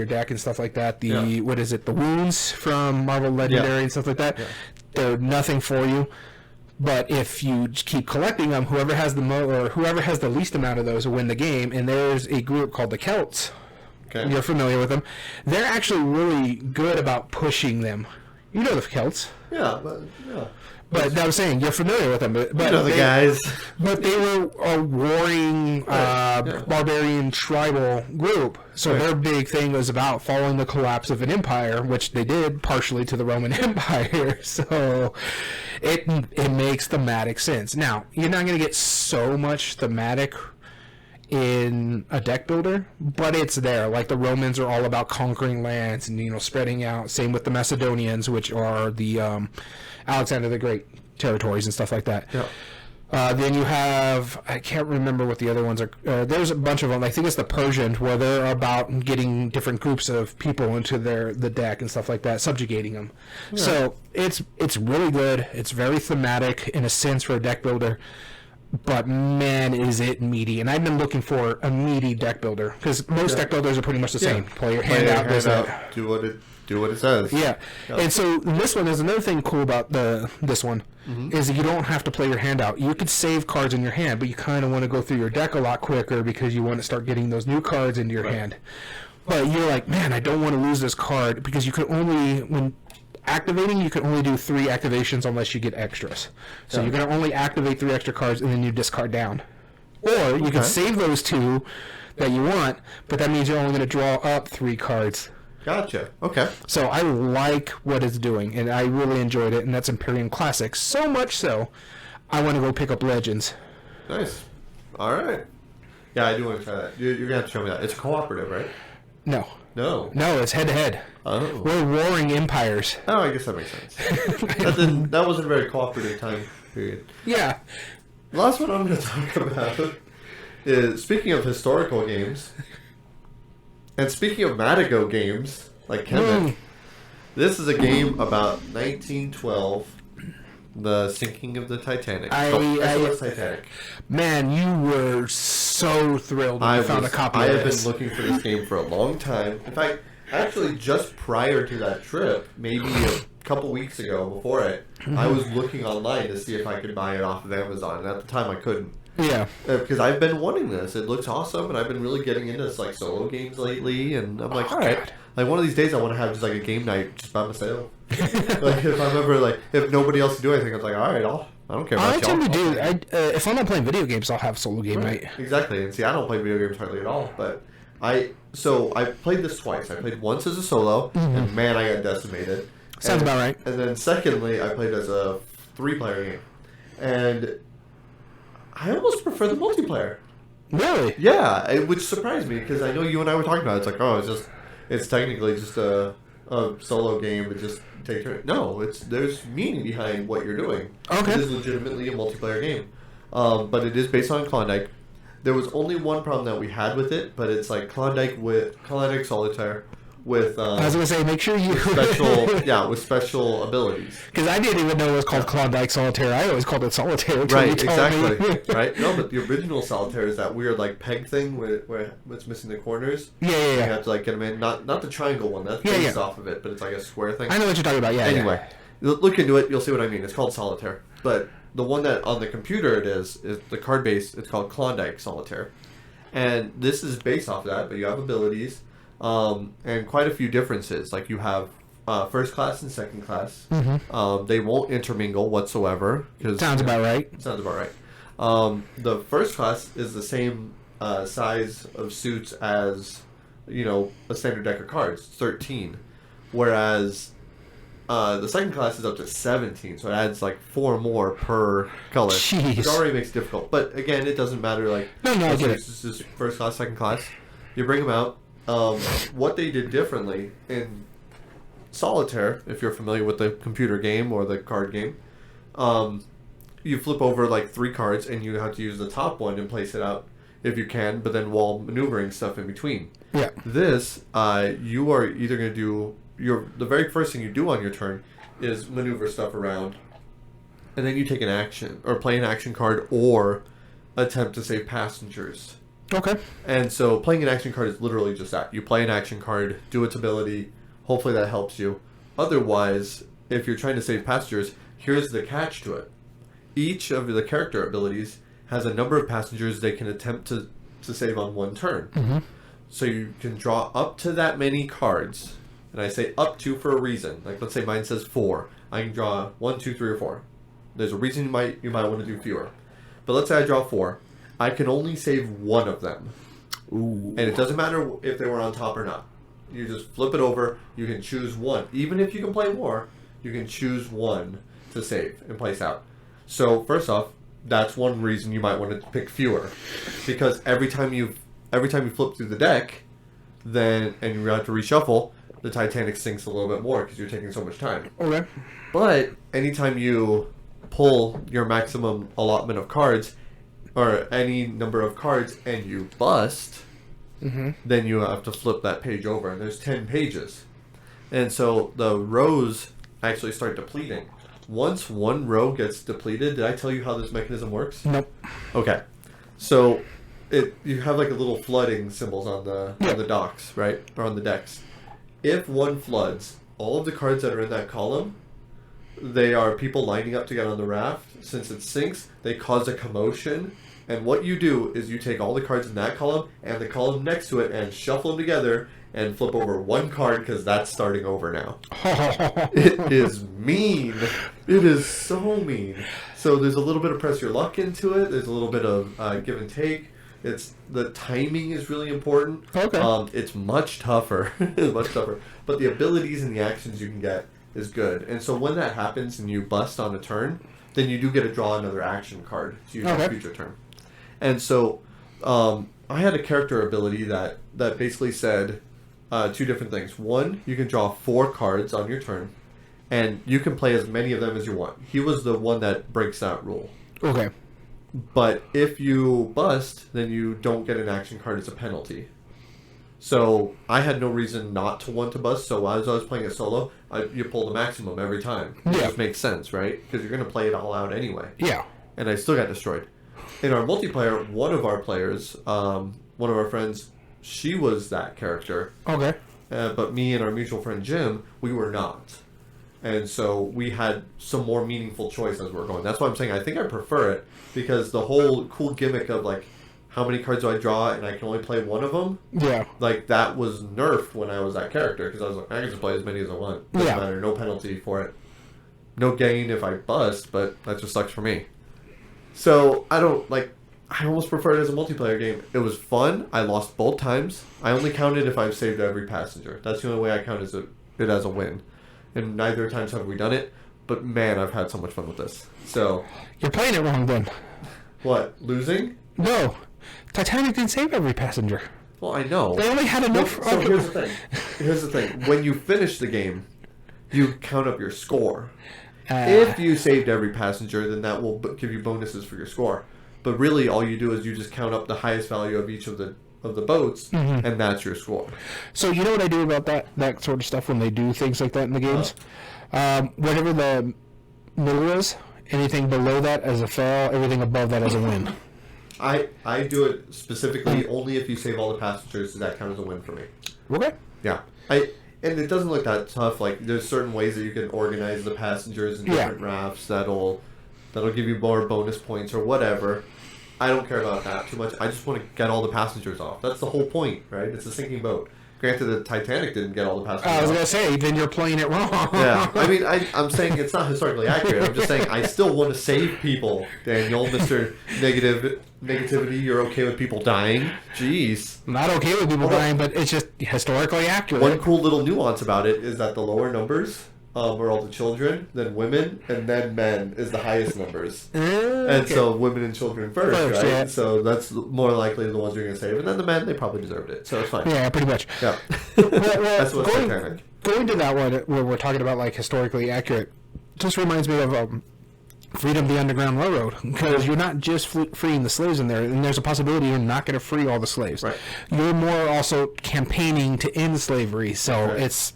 deck and stuff like that. What is it? The wounds from Marvel Legendary and stuff like that. Yeah. They're nothing for you. But if you keep collecting them, whoever has the least amount of those will win the game. And there's a group called the Celts. Okay. You're familiar with them. They're actually really good about pushing them. You know the Celts. Yeah. But I was saying, you're familiar with them. But you know the guys. But they were a warring, barbarian tribal group. So their big thing was about following the collapse of an empire, which they did partially to the Roman Empire. So it makes thematic sense. Now, you're not going to get so much thematic in a deck builder, but it's there. Like the Romans are all about conquering lands and spreading out. Same with the Macedonians, which are the Alexander the Great territories and stuff like that. Yeah. Then you have, I can't remember what the other ones are. There's a bunch of them. I think it's the Persians, where they're about getting different groups of people into the deck and stuff like that, subjugating them. Yeah. So it's really good. It's very thematic in a sense for a deck builder. But man, is it meaty. And I've been looking for a meaty deck builder, because most deck builders are pretty much the same. Play your hand out, do what it says. Yeah. And so this one, there's another thing cool about this one, is that you don't have to play your hand out. You could save cards in your hand, but you kind of want to go through your deck a lot quicker, because you want to start getting those new cards into your hand. But you're like, man, I don't want to lose this card, because you can only, when activating, you can only do 3 activations unless you get extras. So you're going to only activate 3 extra cards, and then you discard down. Or you can save those 2 that you want, but that means you're only going to draw up 3 cards. Gotcha. Okay. So I like what it's doing, and I really enjoyed it, and that's Imperium Classics. So much so, I want to go pick up Legends. Nice. All right. Yeah, I do want to try that. You're going to have to show me that. It's cooperative, right? No. No, it's head-to-head. Oh. We're warring empires. Oh, I guess that makes sense. That wasn't a very cooperative time period. Yeah. The last one I'm going to talk about is, speaking of historical games, and speaking of Madigo games, like Kemet, this is a game about 1912 The sinking of the Titanic. Titanic. Man, you were so thrilled when you found a copy of have this. been looking for this game for a long time. In fact, actually, just prior to that trip, maybe a couple weeks ago before it, I was looking online to see if I could buy it off of Amazon. And at the time, I couldn't. Yeah. Because I've been wanting this. It looks awesome, and I've been really getting into this, like, solo games lately. And I'm like, like, one of these days, I want to have just, like, a game night just by myself. Like, if I'm ever, like, if nobody else to do anything, I'm like, all right, I don't care about y'all. I tend to do. If I'm not playing video games, I'll have solo game night. Exactly. And see, I don't play video games hardly at all. But I played this twice. I played once as a solo, and man, I got decimated. Sounds about right. And then secondly, I played as a 3-player game. And I almost prefer the multiplayer. Really? Yeah, which surprised me, because I know you and I were talking about it. It's like, oh, it's technically just a solo game, but just take turns. No, there's meaning behind what you're doing. Okay. It is legitimately a multiplayer game. But it is based on Klondike. There was only one problem that we had with it, but it's like Klondike Solitaire with I was gonna say, make sure you with special abilities. Because I didn't even know it was called Klondike Solitaire. I always called it Solitaire. Right, exactly. Right. No, but the original Solitaire is that weird like peg thing where it's missing the corners. Yeah. You have to like get them in. Not the triangle one. That's based off of it, but it's like a square thing. I know what you're talking about. Yeah. Anyway, look into it. You'll see what I mean. It's called Solitaire, but the one that on the computer it is the card base. It's called Klondike Solitaire, and this is based off of that. But you have abilities. And quite a few differences. Like you have first class and second class. They won't intermingle whatsoever. Sounds about right. Sounds about right. The first class is the same size of suits as a standard deck of cards, 13. Whereas the second class is up to 17, so it adds like 4 more per color. Jeez. Which already makes it difficult. But again, it doesn't matter. Like I get it. This is first class, second class. You bring them out. What they did differently in Solitaire, if you're familiar with the computer game or the card game, you flip over like 3 cards and you have to use the top one and place it out if you can, but then while maneuvering stuff in between. Yeah. This, you are either going to do the very first thing you do on your turn is maneuver stuff around, and then you take an action or play an action card or attempt to save passengers. Okay. And so playing an action card is literally just that. You play an action card, do its ability, hopefully that helps you. Otherwise, if you're trying to save passengers, here's the catch to it. Each of the character abilities has a number of passengers they can attempt to save on one turn. So you can draw up to that many cards, and I say up to for a reason. Like let's say mine says 4. I can draw 1, 2, 3, or 4. There's a reason you might want to do fewer. But let's say I draw 4. I can only save one of them. Ooh. And it doesn't matter if they were on top or not. You just flip it over. You can choose one. Even if you can play more, you can choose one to save and place out. So first off, that's one reason you might want to pick fewer, because every time you flip through the deck, and you have to reshuffle, the Titanic sinks a little bit more because you're taking so much time. Okay. But anytime you pull your maximum allotment of cards, or any number of cards, and you bust, then you have to flip that page over, and there's 10 pages. And so the rows actually start depleting. Once one row gets depleted, did I tell you how this mechanism works? Nope. Okay. So you have like a little flooding symbols on the docks, right? Or on the decks. If one floods, all of the cards that are in that column, they are people lining up to get on the raft. Since it sinks, they cause a commotion. And what you do is you take all the cards in that column and the column next to it and shuffle them together and flip over one card because that's starting over now. It is mean. It is so mean. So there's a little bit of press your luck into it. There's a little bit of give and take. The timing is really important. Okay. It's much tougher. It's much tougher. But the abilities and the actions you can get is good. And so when that happens and you bust on a turn, then you do get to draw another action card to use on a future turn. And so I had a character ability that basically said 2 different things. One, you can draw 4 cards on your turn, and you can play as many of them as you want. He was the one that breaks that rule. Okay. But if you bust, then you don't get an action card as a penalty. So I had no reason not to want to bust. So as I was playing it solo, you pull the maximum every time. It just makes sense, right? Because you're going to play it all out anyway. Yeah. And I still got destroyed. In our multiplayer, one of our players, one of our friends, she was that character. Okay. But me and our mutual friend Jim, we were not. And so we had some more meaningful choice as we were going. That's why I'm saying I think I prefer it. Because the whole cool gimmick of, like, how many cards do I draw and I can only play one of them? Yeah. Like, that was nerfed when I was that character. Because I was like, I can just play as many as I want. Doesn't matter. No penalty for it. No gain if I bust, but that just sucks for me. So, I almost prefer it as a multiplayer game. It was fun. I lost both times. I only counted if I've saved every passenger. That's the only way I count it as a win. And neither times have we done it. But, man, I've had so much fun with this. So... You're playing it wrong, then. What? Losing? No. Titanic didn't save every passenger. Well, I know. They only had enough... So here's the thing. When you finish the game, you count up your score. If you saved every passenger, then that will give you bonuses for your score. But really, all you do is you just count up the highest value of each of the boats, and that's your score. So you know what I do about that sort of stuff when they do things like that in the games? Whatever the middle is, anything below that as a fail, everything above that as a win. I do it specifically only if you save all the passengers. Does that count as a win for me? Okay. Yeah. And it doesn't look that tough. Like, there's certain ways that you can organize the passengers in different rafts that'll give you more bonus points or whatever. I don't care about that too much. I just want to get all the passengers off. That's the whole point, right? It's a sinking boat. Granted, the Titanic didn't get all the passengers I was off. going to say, then you're playing it wrong. Yeah. I mean, I'm saying it's not historically accurate. I'm just saying I still want to save people, Daniel, Mr. Negativity. You're okay with people dying? Jeez. I'm not okay with people dying, but it's just historically accurate. One cool little nuance about it is that the lower numbers are all the children, then women, and then men is the highest numbers. And so women and children first, right? Yeah. So that's more likely the ones you're going to save. And then the men, they probably deserved it. So it's fine. Yeah, pretty much. Yeah. well, That's what's Titanic. Going to that one where we're talking about, like, historically accurate, just reminds me of Freedom of the Underground Railroad, because you're not just freeing the slaves in there, and there's a possibility you're not going to free all the slaves. Right. You're more also campaigning to end slavery, so it's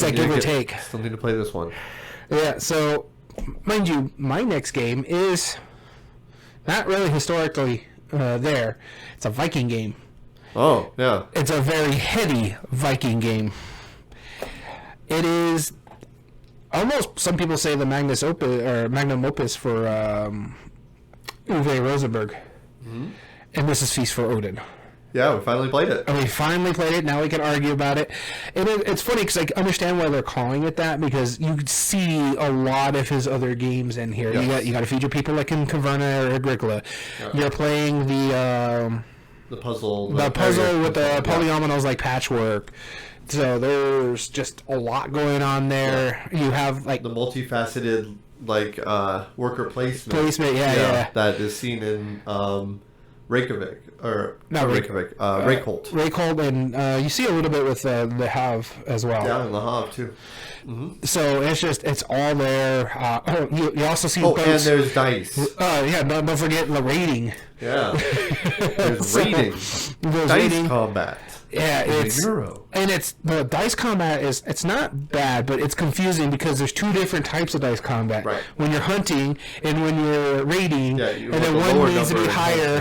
like give or take. Still need to play this one. Yeah, so, mind you, my next game is not really historically there. It's a Viking game. Oh, yeah. It's a very heady Viking game. It is almost, some people say, the magnum opus for Uwe Rosenberg. Mm-hmm. And this is Feast for Odin. Yeah, we finally played it. And we finally played it. Now we can argue about it. And it's funny because I understand why they're calling it that, because you see a lot of his other games in here. Yes. You got to feed your people like in Caverna or Agricola. Yeah. You're playing the puzzle with the polyominoes like Patchwork. So there's just a lot going on there. Yeah. You have like the multifaceted worker placement. Yeah. That is seen in Reykjavik, or not Reykjavik, Reykholt. Reykholt, and you see a little bit with the Hav as well. Yeah, and the Hav too. Mm-hmm. So it's all there. You also see boats. And there's dice. Yeah, don't forget the raiding. Yeah, there's raiding. There's dice raiding. Combat. Yeah, it's the dice combat it's not bad, but it's confusing because there's two different types of dice combat. Right. When you're hunting and when you're raiding, and then one needs to be higher.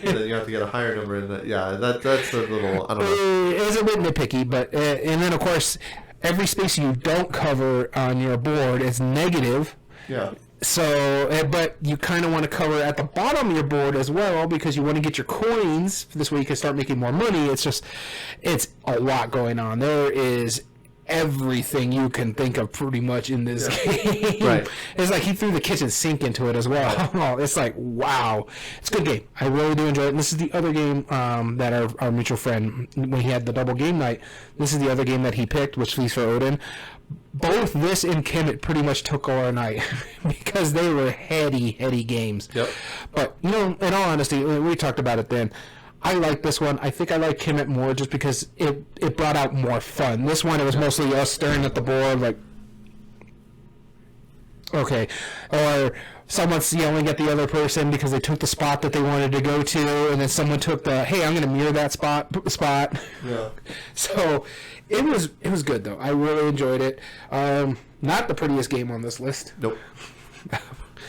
Then you have to get a higher number in that. Yeah, that's a little. I don't know. It's a bit nitpicky, but and then of course every space you don't cover on your board is negative. Yeah. So, but you kind of want to cover at the bottom of your board as well because you want to get your coins this way you can start making more money. It's a lot going on. There is everything you can think of pretty much in this game. Right. It's like he threw the kitchen sink into it as well. It's like, wow. It's a good game. I really do enjoy it. And this is the other game that our mutual friend, when he had the double game night, this is the other game that he picked, which Feast for Odin. Both this and Kemet pretty much took our night because they were heady games. Yep. But, in all honesty, we talked about it then. I like this one. I think I like Kemet more just because it brought out more fun. This one, it was mostly us staring at the board like... Okay. Or someone's yelling at the other person because they took the spot that they wanted to go to, and then someone took the, hey, I'm going to mirror that spot. Yeah. So it was good, though. I really enjoyed it. Not the prettiest game on this list. Nope.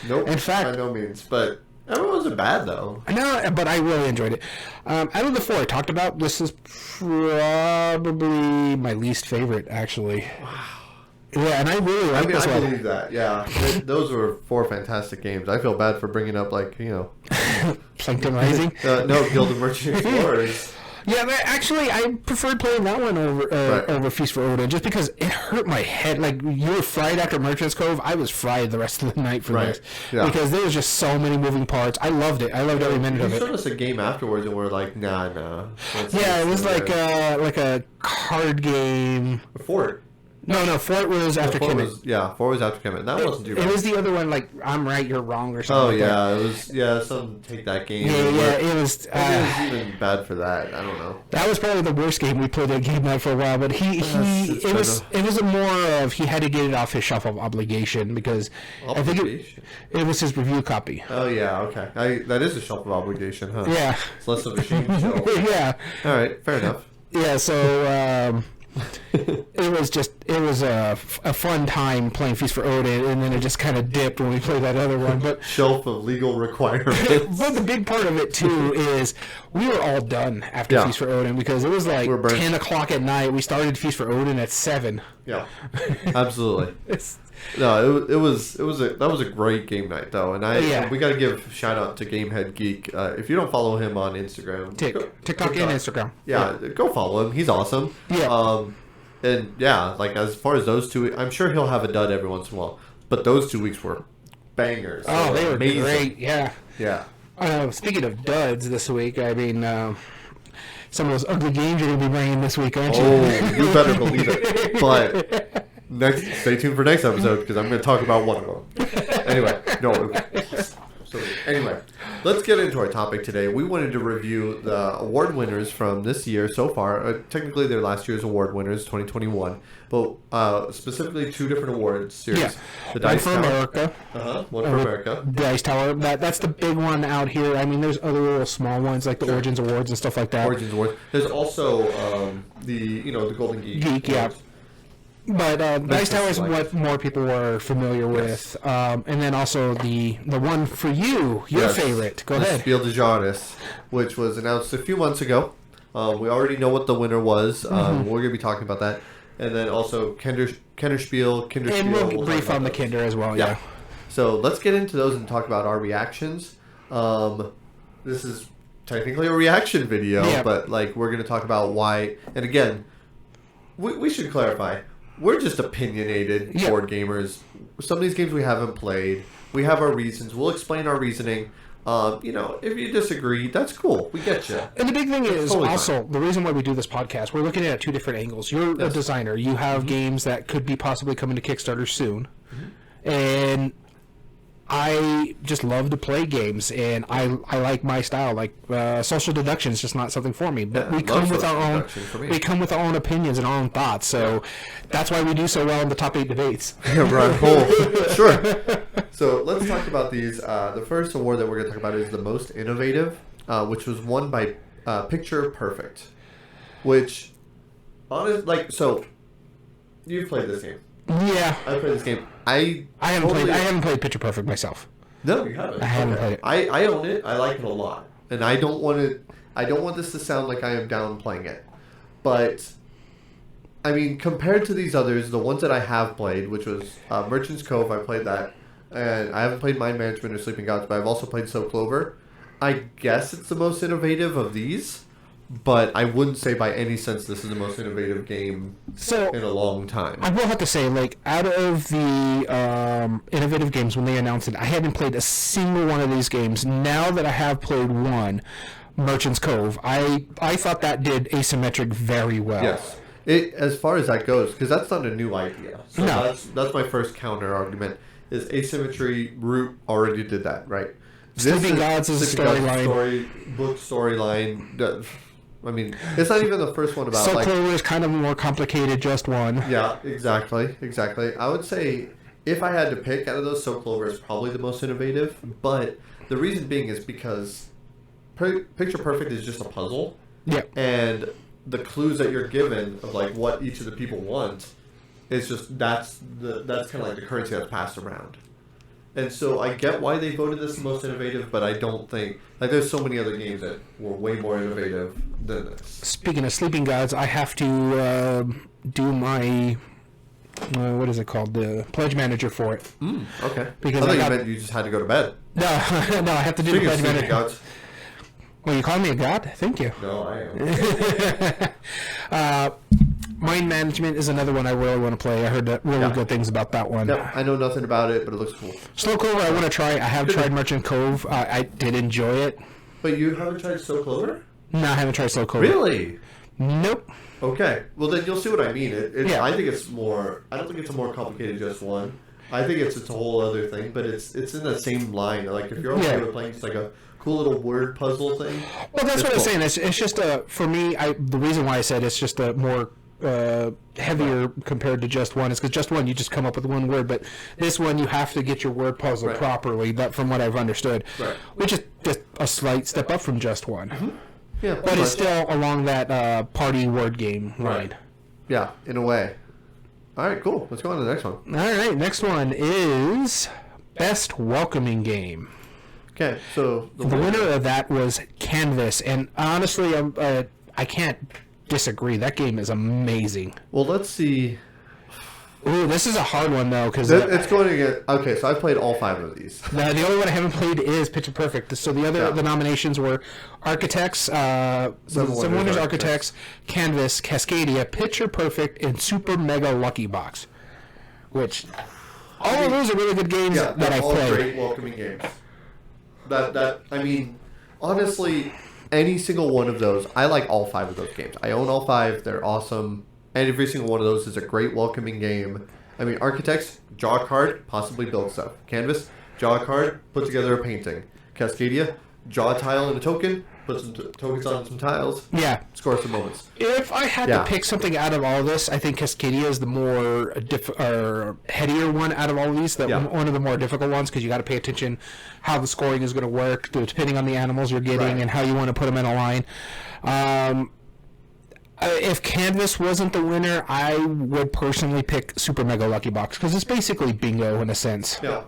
Nope. In fact, by no means. But it wasn't bad, though. No, but I really enjoyed it. Out of the 4 I talked about, this is probably my least favorite, actually. Wow. Yeah, and I really like this one. I believe that, yeah. Those were 4 fantastic games. I feel bad for bringing up, Plankton Rising? No, Guild of Merchant Explorers. Yeah, but actually, I preferred playing that one over Feast for Odin, just because it hurt my head. Like, you were fried after Merchant's Cove. I was fried the rest of the night for this. Yeah. Because there was just so many moving parts. I loved it. I loved every minute of it. You showed us a game afterwards, and we're like, nah. Yeah, it was like a card game. A fort. No, Fort was after Kemet. 4 was after Kemet. That wasn't too bad. It was the other one, like, I'm right, you're wrong, or something. It was, some take that game. Yeah, it was... it was even bad for that. I don't know. That was probably the worst game we played that game night for a while, but it was more of, he had to get it off his shelf of obligation, because I think it was his review copy. Oh, yeah, okay. That is a shelf of obligation, huh? Yeah. It's less of a shame shelf. Yeah. All right, fair enough. Yeah, so... it was a fun time playing Feast for Odin, and then it just kind of dipped when we played that other one. But shelf of legal requirements. But the big part of it too is we were all done after Feast for Odin, because it was like 10 o'clock at night. We started Feast for Odin at 7. Yeah, absolutely. That was a great game night though, and we got to give shout out to Gamehead Geek. If you don't follow him on Instagram, TikTok and Instagram, go follow him. He's awesome. Yeah. And as far as those 2, I'm sure he'll have a dud every once in a while, but those 2 weeks were bangers. Oh, they were amazing. Great. Yeah. Yeah. Speaking of duds this week, I mean, some of those ugly games you're going to be bringing this week, aren't you? Oh, you better believe it. But stay tuned for next episode, because I'm going to talk about one of them. Anyway, let's get into our topic today. We wanted to review the award winners from this year so far. Technically, they're last year's award winners, 2021, but specifically 2 different awards series. Yeah. The Dice Tower. America. One for America. Dice Tower. That's the big one out here. I mean, there's other little small ones like the Origins Awards and stuff like that. Origins Awards. There's also the Golden Geek. Geek, yeah. But Dice Tower is what more people are familiar with. And then also the one for your favorite. Go ahead. Spiel de Genres, which was announced a few months ago. We already know what the winner was. We're going to be talking about that. And then also Kinderspiel. And we'll brief on the Kinder as well, yeah. So let's get into those and talk about our reactions. This is technically a reaction video, but we're going to talk about why. And again, we should clarify. We're just opinionated board gamers. Some of these games we haven't played. We have our reasons. We'll explain our reasoning. If you disagree, that's cool. We get you. And the big thing is also the reason why we do this podcast. We're looking at 2 different angles. You're a designer. You have games that could be possibly coming to Kickstarter soon, and I just love to play games, and I like my style. Like social deduction is just not something for me. But we come with our own opinions and our own thoughts. So that's why we do so well in the top 8 debates. Sure. So let's talk about these. The first award that we're going to talk about is the most innovative, which was won by Picture Perfect. Which, so you've played this game. Yeah, I played this game. I haven't played Picture Perfect myself. No, you haven't. I haven't played it. I own it. I like it a lot, and I don't want this to sound like I am downplaying it, but I mean, compared to these others, the ones that I have played, which was Merchant's Cove, I played that, and I haven't played Mind Management or Sleeping Gods, but I've also played So Clover. I guess it's the most innovative of these. But I wouldn't say by any sense this is the most innovative game in a long time. I will have to say, out of the innovative games when they announced it, I haven't played a single one of these games. Now that I have played one, Merchant's Cove, I thought that did asymmetric very well. Yes. As far as that goes, because that's not a new idea. So that's my first counter argument, is asymmetry Root already did that, right? Sleeping Gods is a storyline. I mean, it's not even the first one about... So Clover is kind of more complicated, just one. Yeah, exactly. I would say if I had to pick out of those, Soap Clover is probably the most innovative. But the reason being is because Picture Perfect is just a puzzle. Yeah. And the clues that you're given of like what each of the people want is just that's kind of like the currency that's passed around. And so I get why they voted this the most innovative, but I don't think like there's so many other games that were way more innovative than this. Speaking of sleeping gods, I have to do my what is it called? The pledge manager for it. Okay. Because I thought you meant you just had to go to bed. No, no, I have to do Speaking the of pledge sleeping manager. gods. Well, you call me a god? Thank you. No, I am. Mind Management is another one I really want to play. I heard really good things about that one. Yep, I know nothing about it, but it looks cool. Slow Clover, I want to try. I have tried Merchant Cove. I did enjoy it. But you haven't tried Slow Clover? No, I haven't tried Slow Clover. Really? Nope. Okay. Well, then you'll see what I mean. Yeah. I think it's more... I don't think it's a more complicated just one. I think it's a whole other thing, but it's in the same line. Like, if you're okay with playing just like a cool little word puzzle thing... Well, that's what I'm saying. It's just for me, the reason why I said it's just a more... heavier compared to just one is because just one you just come up with one word, but this one you have to get your word puzzle properly. That from what I've understood, which is just a slight step up from just one. Yeah, but it's still along that party word game line. Yeah, in a way. All right, cool. Let's go on to the next one. All right, next one is best welcoming game. Okay, so the winner of that was Canvas, and honestly, I can't disagree. That game is amazing. Well, let's see. Ooh, this is a hard one though because it's going to get okay. So I've played all 5 of these. Now, the only one I haven't played is Picture Perfect. So the other the nominations were Architects, Seven Wonders Architects, Canvas, Cascadia, Picture Perfect, and Super Mega Lucky Box. Which all of those are really good games that I've all played. Great welcoming games. That I mean, honestly. Any single one of those, I like all 5 of those games. I own all 5. They're awesome. And every single one of those is a great welcoming game. I mean, Architects, draw a card, possibly build stuff. Canvas, draw a card, put together a painting. Cascadia, draw a tile and a token, put some tokens on some tiles. Yeah. Score some moments. If I had to pick something out of all this, I think Cascadia is the more headier one out of all of these. One of the more difficult ones because you got to pay attention how the scoring is going to work depending on the animals you're getting and how you want to put them in a line. If Canvas wasn't the winner, I would personally pick Super Mega Lucky Box because it's basically bingo in a sense. Yeah.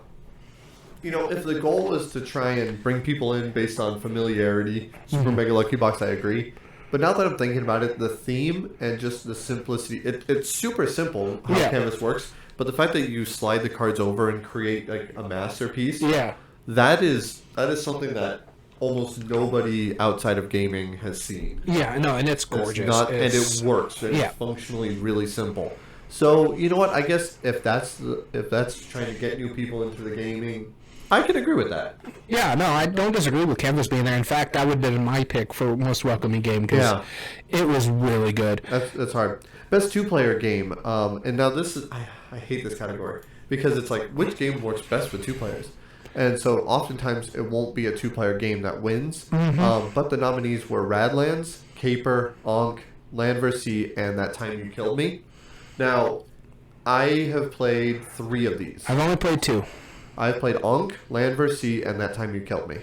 You know, if the goal is to try and bring people in based on familiarity, Super Mega Lucky Box, I agree. But now that I'm thinking about it, the theme and just the simplicity, it's super simple how Canvas works. But the fact that you slide the cards over and create like a masterpiece, that is something that almost nobody outside of gaming has seen. Yeah, no, and it's gorgeous. And it works. It's functionally really simple. So you know what? I guess if that's trying to get new people into the gaming, I can agree with that. Yeah, no, I don't disagree with Canvas being there. In fact, that would have been my pick for most welcoming game because it was really good. That's hard. Best 2-player game. And now this is I hate this category because it's like which game works best with 2 players. And so oftentimes it won't be a 2-player game that wins. But the nominees were Radlands, Caper, Ankh, Land vs. Sea, and That Time You Killed Me. Now, I have played 3 of these. I've only played 2. I've played Ankh, Land vs. Sea, and That Time You Killed Me.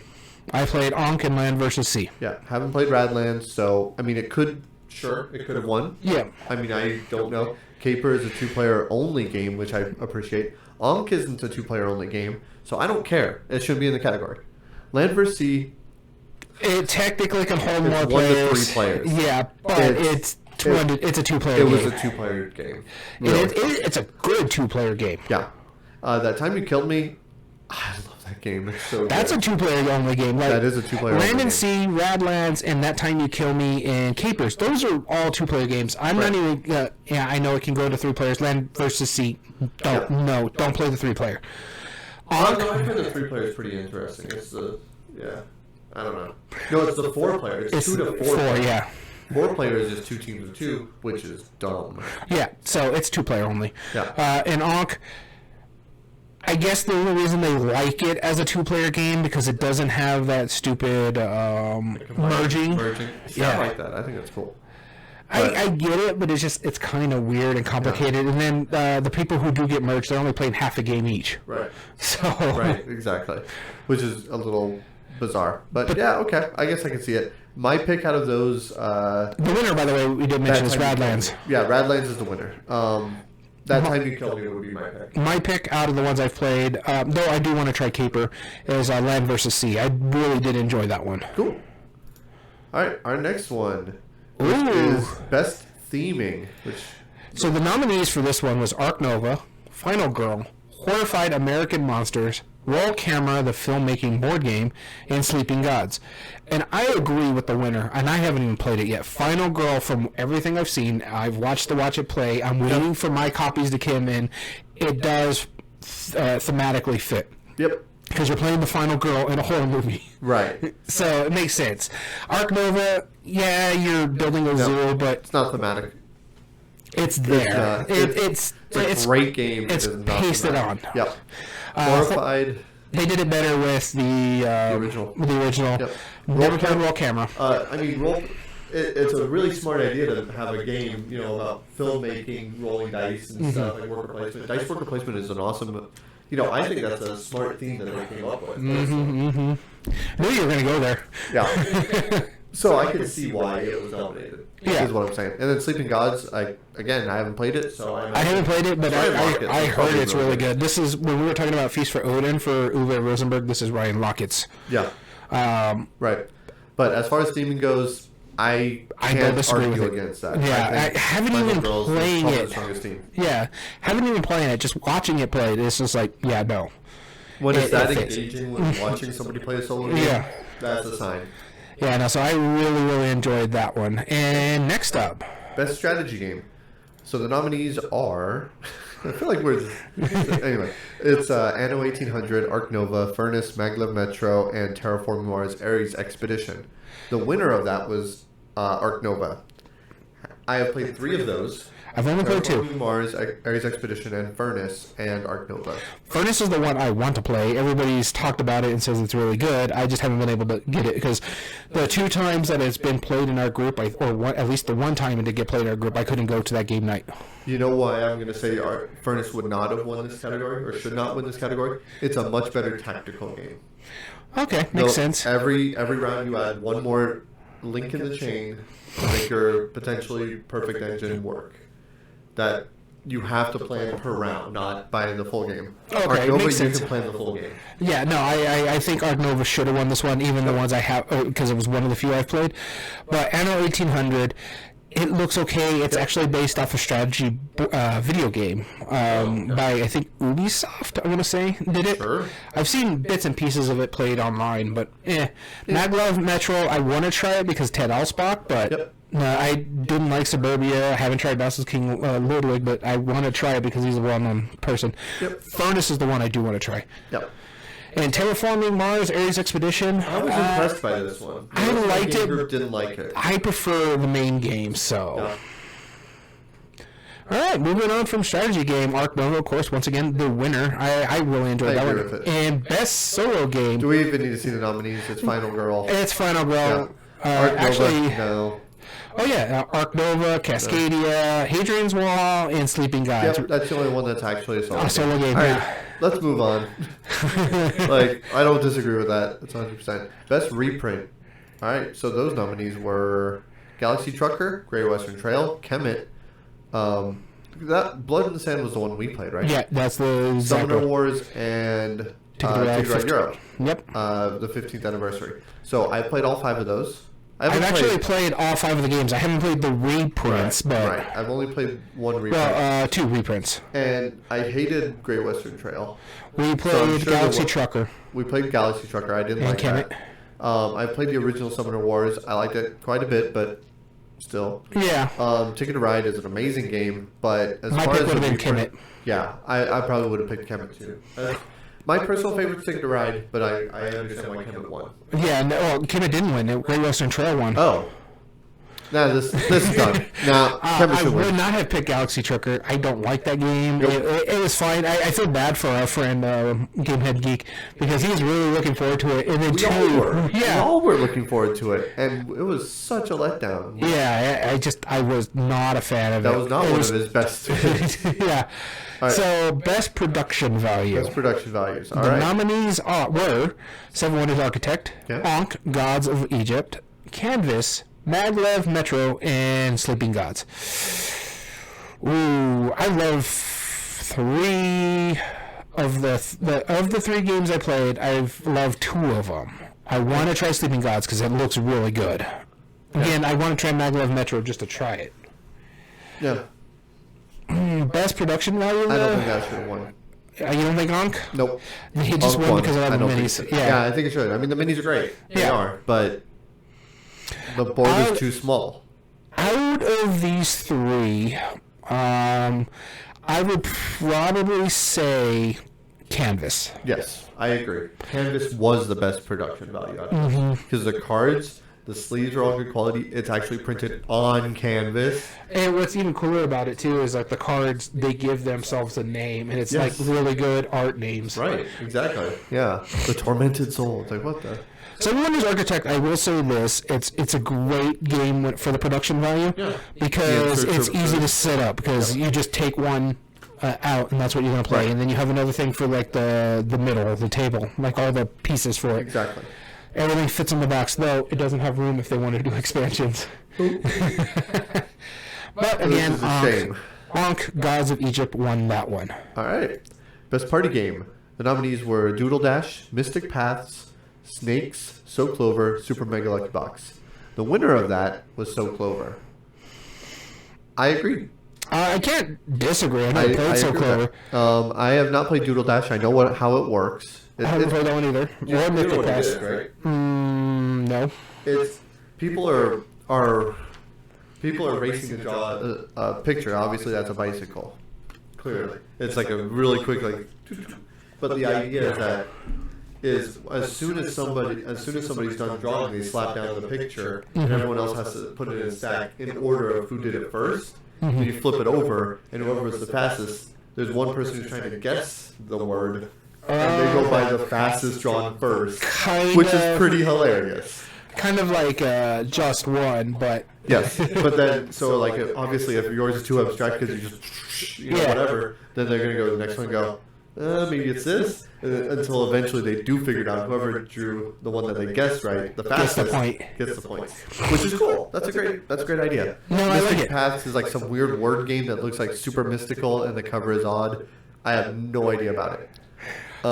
I played Ankh and Land vs. Sea. Yeah, haven't played Radlands, so, I mean, it could have won. Yeah. I mean, I don't know. Caper is a 2-player only game, which I appreciate. Ankh isn't a 2-player only game, so I don't care. It should be in the category. Land vs. Sea. It technically can hold more players. 1 to 3 players. Yeah, but it's a 2-player game. It was a 2-player game. Really. It's a good 2-player game. Yeah. That Time You Killed Me, I love that game. It's so That's good. a 2-player only game. Like, that is a 2-player only Land game. and Sea, Radlands, and That Time You Kill Me, and Capers. Those are all 2-player games. I'm not even... I know it can go to 3 players. Land versus Sea. Don't play the 3-player. I heard the 3-player is pretty interesting. It's the... Yeah. I don't know. No, it's the 4-player. It's 2 to 4. 4, yeah. 4 players is 2 teams of 2, which is dumb. Yeah, so it's 2-player only. Yeah. And Ankh... I guess the only reason they like it as a 2-player game because it doesn't have that stupid merging. Yeah, I like that. I think that's cool. I get it, but it's kind of weird and complicated. Yeah. And then the people who do get merged, they're only playing half a game each. Right. So. Right. Exactly. Which is a little bizarre, but yeah, okay. I guess I can see it. My pick out of those. The winner, by the way, we did mention is Radlands. Yeah, Radlands is the winner. That Time You Killed Me would be my pick. My pick out of the ones I've played, though I do want to try Caper, is Land vs. Sea. I really did enjoy that one. Cool. All right, our next one is Best Theming. So the nominees for this one was Ark Nova, Final Girl, Horrified American Monsters, Roll Camera, the filmmaking board game, and Sleeping Gods. And I agree with the winner, and I haven't even played it yet. Final Girl, from everything I've seen, I've watched it play. I'm waiting for my copies to come in. It does thematically fit. Yep. Because you're playing the final girl in a horror movie. Right. So it makes sense. Ark Nova, yeah, you're building a zoo, but... It's not thematic. It's there. It's a great game. It's pasted on. Yep. Horrified. They did it better with the original. Yep. Never played Roll Camera. It's a really smart idea to have a game, about filmmaking, rolling dice and stuff, like worker placement. Dice worker placement is an awesome. I think that's a smart theme that they came up with. Knew you were going to go there. Yeah. So I can see why it was nominated. Yeah. Is what I'm saying. And then Sleeping Gods, I haven't played it, so I haven't played it, but I heard it's really good. This is when we were talking about Feast for Odin for Uwe Rosenberg. This is Ryan Lockett's. Yeah. Right. But as far as theming goes, I can't argue against that. Yeah, I haven't even playing it. Yeah, haven't even playing it. Just watching it play, it's just like, yeah, no. When it's that engaging with watching somebody play a solo game, that's a sign. Yeah, no, so I really, really enjoyed that one. And next up, Best Strategy Game. So the nominees are... I feel like we're... Anyway, it's Anno 1800, Ark Nova, Furnace, Maglev Metro, and Terraforming Mars Ares Expedition. The winner of that was Ark Nova. I have played 3 of those. I've only played 2. Mars, Ares Expedition, and Furnace, and Ark Nova. Furnace is the one I want to play. Everybody's talked about it and says it's really good. I just haven't been able to get it because the 2 times that it's been played in our group, at least the one time it did get played in our group, I couldn't go to that game night. You know why I'm going to say Furnace would not have won this category, or should not win this category? It's a much better tactical game. Okay, makes sense. Every round you add one more link in the chain to make your potentially perfect engine work. That you have to plan per round, not by the full game. Okay, Ark Nova, makes sense. You can plan the full game. Yeah, no, I think Ark Nova should have won this one, even the ones I have, because it was one of the few I've played. But Anno 1800, it looks okay. It's actually based off a strategy video game by, I think, Ubisoft, I want to say, did it. Sure. I've seen bits and pieces of it played online, but Maglev Metro, I want to try it because Ted Alspach, but... Yep. No, I didn't like Suburbia. I haven't tried Boston's King Ludwig, but I want to try it because he's a well-known person. Yep. Furnace is the one I do want to try. Yep. And Terraforming Mars Ares Expedition. I was impressed by this one. I liked it. Group didn't like it. I prefer the main game, so. Yeah. All right, moving on from strategy game, Ark Nova, of course, once again, the winner. I really enjoyed that one. With it. And best solo game. Do we even need to see the nominees? It's Final Girl. It's Final Girl. Yeah. Ark Nova, actually, no. Oh yeah, Ark Nova, Cascadia, Hadrian's Wall, and Sleeping Gods. Yep, that's the only one that's actually a solo game. All right, let's move on. I don't disagree with that. That's 100%. Best reprint. All right, so those nominees were Galaxy Trucker, Great Western Trail, Kemet. That Blood in the Sand was the one we played, right? Yeah, that's the Summoner Wars and Ticket to Ride Europe. Yep. The 15th anniversary. So I played all 5 of those. I've actually played all 5 of the games. I haven't played the reprints, Right. I've only played 1 reprint. Well, 2 reprints. And I hated Great Western Trail. We played Galaxy Trucker. We played Galaxy Trucker. I didn't like Kemet. that. I played the original Summoner Wars. I liked it quite a bit, but still. Yeah. Ticket to Ride is an amazing game, but as My far pick as would have been Kemet. Yeah, I probably would have picked Kemet too. My personal favorite is Ticket to Ride, but I understand why Kemet won. Yeah, no, Kemet didn't win. Great Western Trail won. Oh. Nah, this is done. Now, Kemet I should would win. not have picked Galaxy Trucker. I don't like that game. Nope. It was fine. I feel bad for our friend Gamehead Geek because he's really looking forward to it. And then We all were. yeah, We all were looking forward to it, and it was such a letdown. yeah. I was not a fan of it. That was not It one of his best. yeah. All right. So best production value. Best production values. All The right. nominees were Seven Wonders Architect, Yeah. Ankh, Gods of Egypt, Canvas, Maglev, Metro, and Sleeping Gods. Ooh, I love three of the three games I played. I've loved two of them. I want to try Sleeping Gods because it looks really good. Again, I want to try Maglev Metro just to try it. Yeah. Best production value. I don't think that should have won. You don't think Ankh? Nope. He just won because of I the don't think minis. so. Yeah. Yeah, I think it should. I mean, the minis are great. They Yeah. are, but the board is too small. Out of these three, I would probably say Canvas. Yes, I agree. Canvas was the best production value out of it because the cards, the sleeves are all good quality. It's actually printed on canvas. And what's even cooler about it too is like the cards, they give themselves a name, and it's Yes. like really good art names. Right, exactly. Yeah, the tormented soul. It's like what the? Seven Wonders Architect, I will say this: it's a great game for the production value because Yeah, it's easy to set up because you just take one out and that's what you're going to play, Right. and then you have another thing for like the middle, the table, like all the pieces for it. Exactly. Everything fits in the box, though it doesn't have room if they want to do expansions. But again, This is a shame. Ankh, Gods of Egypt won that one. All right. Best party game. The nominees were Doodle Dash, Mystic Paths, Snakes, So Clover, Super Mega Lucky Box. The winner of that was So Clover. I agree. I can't disagree. I never played So agree with Clover. that. I have not played Doodle Dash. I know how it works. I haven't played that one either. Or Mythic Pass. right? No. It's people are racing to draw a picture. Obviously, that's a bicycle. Clearly, it's like a really quick like. But the idea is as soon as somebody's done drawing, they slap down the picture, and everyone else has to put it in a stack in order of who did it first. Then you flip it over, and whoever is the fastest, there's one person who's trying to guess the word, and they go by the fastest drawn first, which is pretty hilarious. Kind of like Just One, but Yes, but then so like obviously if yours is too abstract because you just Yeah. whatever, then they're gonna go to the next one and go maybe it's this, and then, until eventually they do figure it out. Whoever drew the one that they guessed right, the Gets the fastest point. gets the point, which is cool. That's a great idea. No, I like Mystic it. Paths is like some weird word game that looks like super mystical and the cover is odd. I have no idea about it.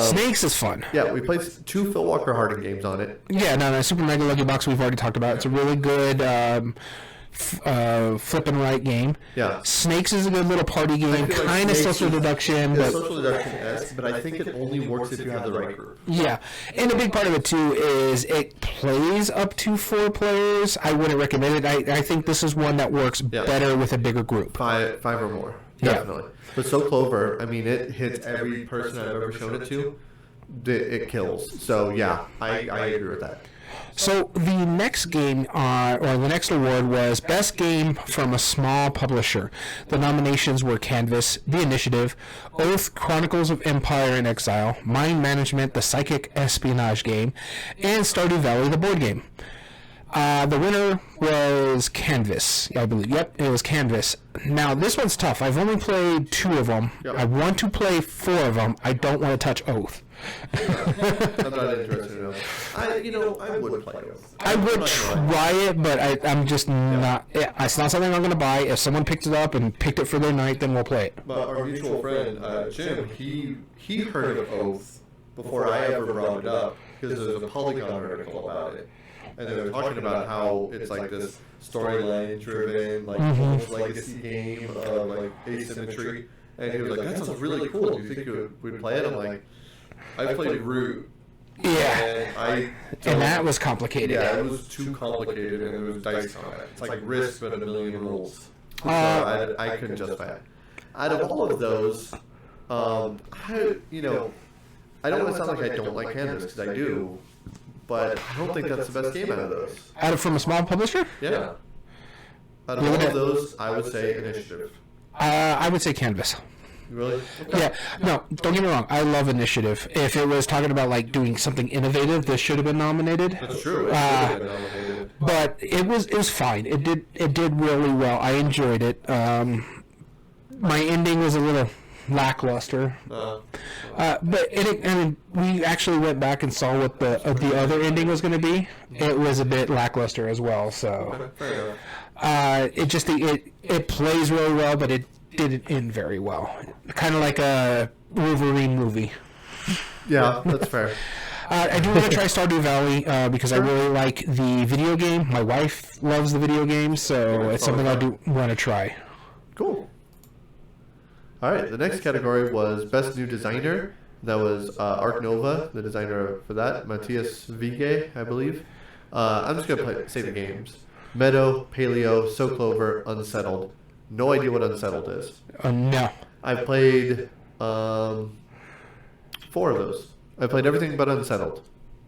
Snakes is fun. Yeah, we played 2 Phil Walker Harding games on it. Yeah, no, Super Mega Lucky Box we've already talked about. It's a really good flip and right game. Yeah. Snakes is a good little party game, I feel like kind of Snakes social is- deduction, It's but social deduction-esque, but I think it only works if you have the right group. yeah. And a big part of it too is it plays up to 4 players. I wouldn't recommend it. I think this is one that works better with a bigger group. Five or more, Yeah. definitely. But So Clover, I mean, it hits every person I've ever shown it to. It kills. So yeah, I agree with that. So the next game, or the next award was Best Game from a Small Publisher. The nominations were Canvas, The Initiative, Oath, Chronicles of Empire and Exile, Mind Management, the Psychic Espionage Game, and Stardew Valley, the board game. The winner was Canvas, I believe. Yep, it was Canvas. Now, this one's tough. I've only played 2 of them. Yep. I want to play 4 of them. I don't want to touch Oath. I'm not interested in it. I would play it. I would try it, but I'm just not. It's not something I'm going to buy. If someone picked it up and picked it for their night, then we'll play it. But our mutual friend Jim, he heard of Oath before I ever brought it up because there's a Polygon article about it, and they were talking about how it's like this storyline driven, like almost legacy game of like asymmetry, and he was like, "That sounds really cool. Do you think we'd play it?" I'm like, "I played Root." Yeah. And that was complicated. Yeah, it was too complicated, and there was dice on it. It's like Risk, but a million rules. So I couldn't justify it. Out of all of those, I don't want to sound like I don't like Canvas, because I do, but I don't think that's the best game out of those. From a small publisher? Yeah. Out of all of those, I would say Initiative. I would say Canvas. Really? Okay. Yeah. No, don't get me wrong. I love Initiative. If it was talking about like doing something innovative, this should have been nominated. That's true. It should have been nominated. But it was fine. It did really well. I enjoyed it. My ending was a little lackluster. But we actually went back and saw what the other ending was going to be. It was a bit lackluster as well. So it plays really well, but it didn't end very well. Kind of like a Wolverine movie. Yeah, that's fair. I do want to try Stardew Valley because I really like the video game. My wife loves the video game, so it's something I do want to try. Cool. All right, the next category was Best New Designer. That was Arc Nova, the designer for that, Matthias Vigge, I believe. I'm just going to say the games. Meadow, Paleo, So Clover, Unsettled. No idea what Unsettled is. No. I've played 4 of those. I've played everything but Unsettled.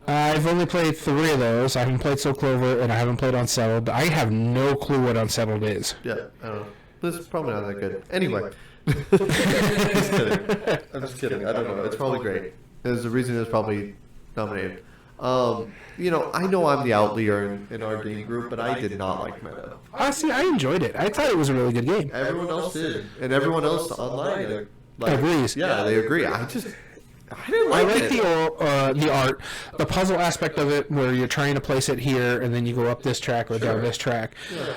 I've only played 3 of those. I haven't played So Clover, and I haven't played Unsettled. I have no clue what Unsettled is. Yeah, I don't know. This is probably not that good. Anyway. Just kidding. I'm just kidding. I don't know. It's probably great. There's a reason it's probably nominated. I know I'm the outlier in our game group, but I did not like Meadow. See, I enjoyed it. I thought it was a really good game. Everyone else did, and everyone else online agrees. Yeah, they agree. I didn't like it. I like the art, the puzzle aspect of it, where you're trying to place it here, and then you go up this track or down this track. Yeah.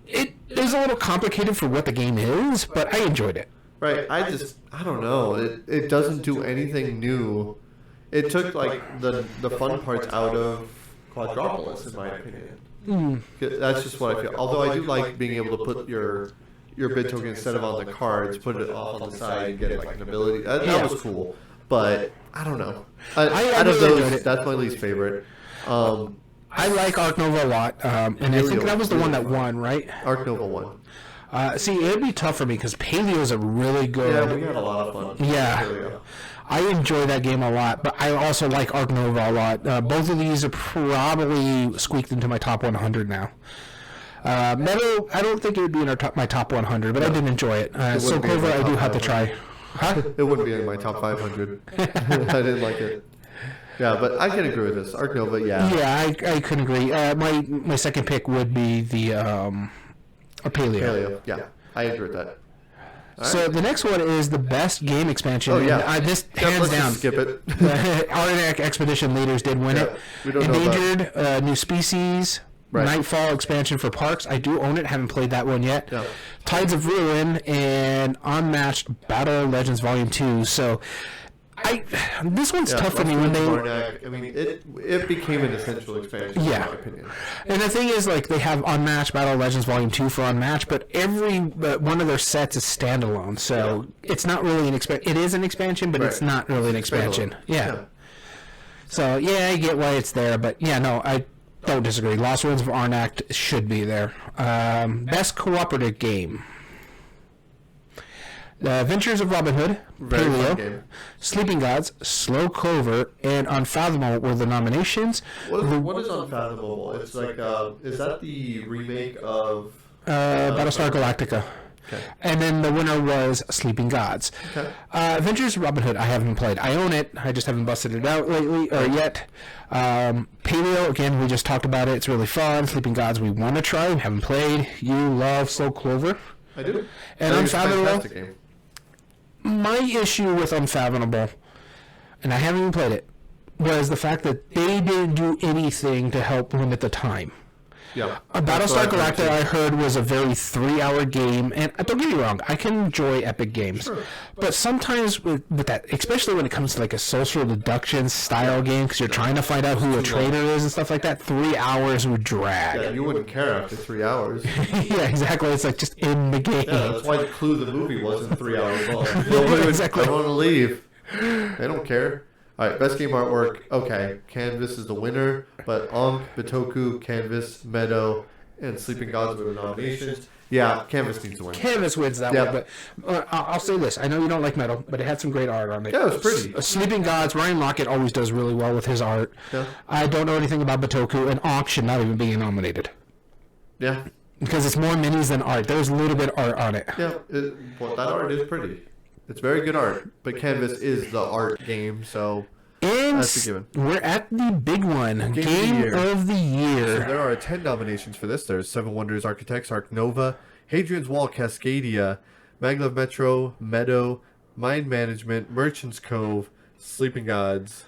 It is a little complicated for what the game is, but I enjoyed it. Right. I don't know. It doesn't do anything new. It took like the fun parts out of Quadropolis, in my opinion. That's just what I feel. Although I do like being able to put your bid token instead of on the cards, put it off on the side and get like an ability. That was cool. But I don't know. Out of those, that's my least favorite. I like Arc Nova a lot, and I think that was the one that won, right? Arc Nova won. See, it'd be tough for me because Paleo is a really good. Yeah, we had a lot of fun. Yeah, I enjoy that game a lot, but I also like Arc Nova a lot. Both of these are probably squeaked into my top 100 now. Meadow, I don't think it would be in my top 100, but I did enjoy it. So Clover, I do have to try. Huh? It wouldn't be in my top 500. I didn't like it. Yeah, but I can agree with this. Arc Nova, yeah. Yeah, I could agree. My second pick would be the Paleo. Yeah, I agree with that. So the next one is the best game expansion. Oh yeah, this hands down. Skip it. Arctic Expedition Leaders did win it. We don't Endangered, New Species, right. Nightfall expansion for Parks. I do own it. Haven't played that one yet. Yeah. Tides of Ruin and Unmatched Battle Legends Volume 2. So. This one's tough for me when they. I mean, it became an essential expansion. In my opinion. And the thing is, like, they have Unmatched Battle Legends Volume 2 for Unmatched, but every one of their sets is standalone, so it's not really an expansion. It is an expansion, but it's not really an expansion. Yeah. So I get why it's there, but no, I don't disagree. Lost Ruins of Arnak should be there. Best cooperative game. The Adventures of Robin Hood, Paleo, Sleeping Gods, Slow Clover, and Unfathomable were the nominations. What is Unfathomable? It's like, is that the remake of Battlestar Galactica? Okay. And then the winner was Sleeping Gods. Okay. Adventures of Robin Hood, I haven't played. I own it. I just haven't busted it out lately or yet. Paleo, again, we just talked about it. It's really fun. Sleeping Gods, we want to try. We haven't played. You love Slow Clover. I do. And Unfathomable. My issue with Unfathomable, and I haven't even played it, was the fact that they didn't do anything to help limit the time. Yeah. Battlestar Galactica, I heard, was a very 3-hour game, and don't get me wrong, I can enjoy epic games, but sometimes with that, especially when it comes to like a social deduction style game, because you're trying to find out who a traitor is and stuff like that, 3 hours would drag. Yeah, you wouldn't care after 3 hours. Yeah, exactly. It's like just in the game. Yeah, that's why the Clue the movie wasn't 3 hours long. Nobody would want to leave. They don't care. All right, best game artwork. Okay, Canvas is the winner, but Ankh, Bitoku, Canvas, Meadow, and Sleeping Gods were the nominations. Yeah, Canvas needs to win. Canvas wins that one, but I'll say this. I know you don't like Meadow, but it had some great art on it. Yeah, it was pretty. Sleeping Gods, Ryan Lockett always does really well with his art. Yeah. I don't know anything about Bitoku, and Ankh should not even be nominated. Yeah. Because it's more minis than art. There's a little bit of art on it. Yeah, well, that art is pretty. It's very good art, but Canvas is the art game, so And that's a given. we're at the big one, Game of the Year. So there are 10 nominations for this. There's Seven Wonders Architects, Arc Nova, Hadrian's Wall, Cascadia, Maglev Metro, Meadow, Mind Management, Merchant's Cove, Sleeping Gods.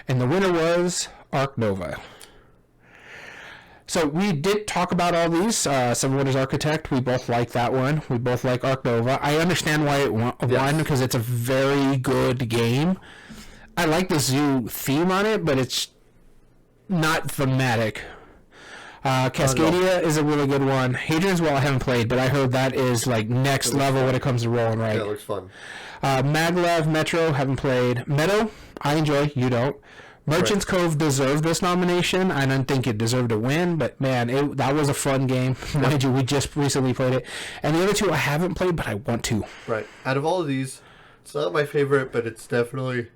And the winner was Arc Nova. So we did talk about all these. Seven Wonders Architect, we both like that one. We both like Arc Nova. I understand why it won because it's a very good game. I like the zoo theme on it, but it's not thematic. Cascadia is a really good one. Hadrian's Wall I haven't played, but I heard that is like next level when it comes to rolling right. Yeah, it looks fun. Maglev Metro haven't played. Meadow I enjoy. You don't. Merchant's Cove deserved this nomination. I don't think it deserved a win, but man, that was a fun game. Mind you, we just recently played it. And the other two I haven't played, but I want to. Right. Out of all of these, it's not my favorite, but it's definitely...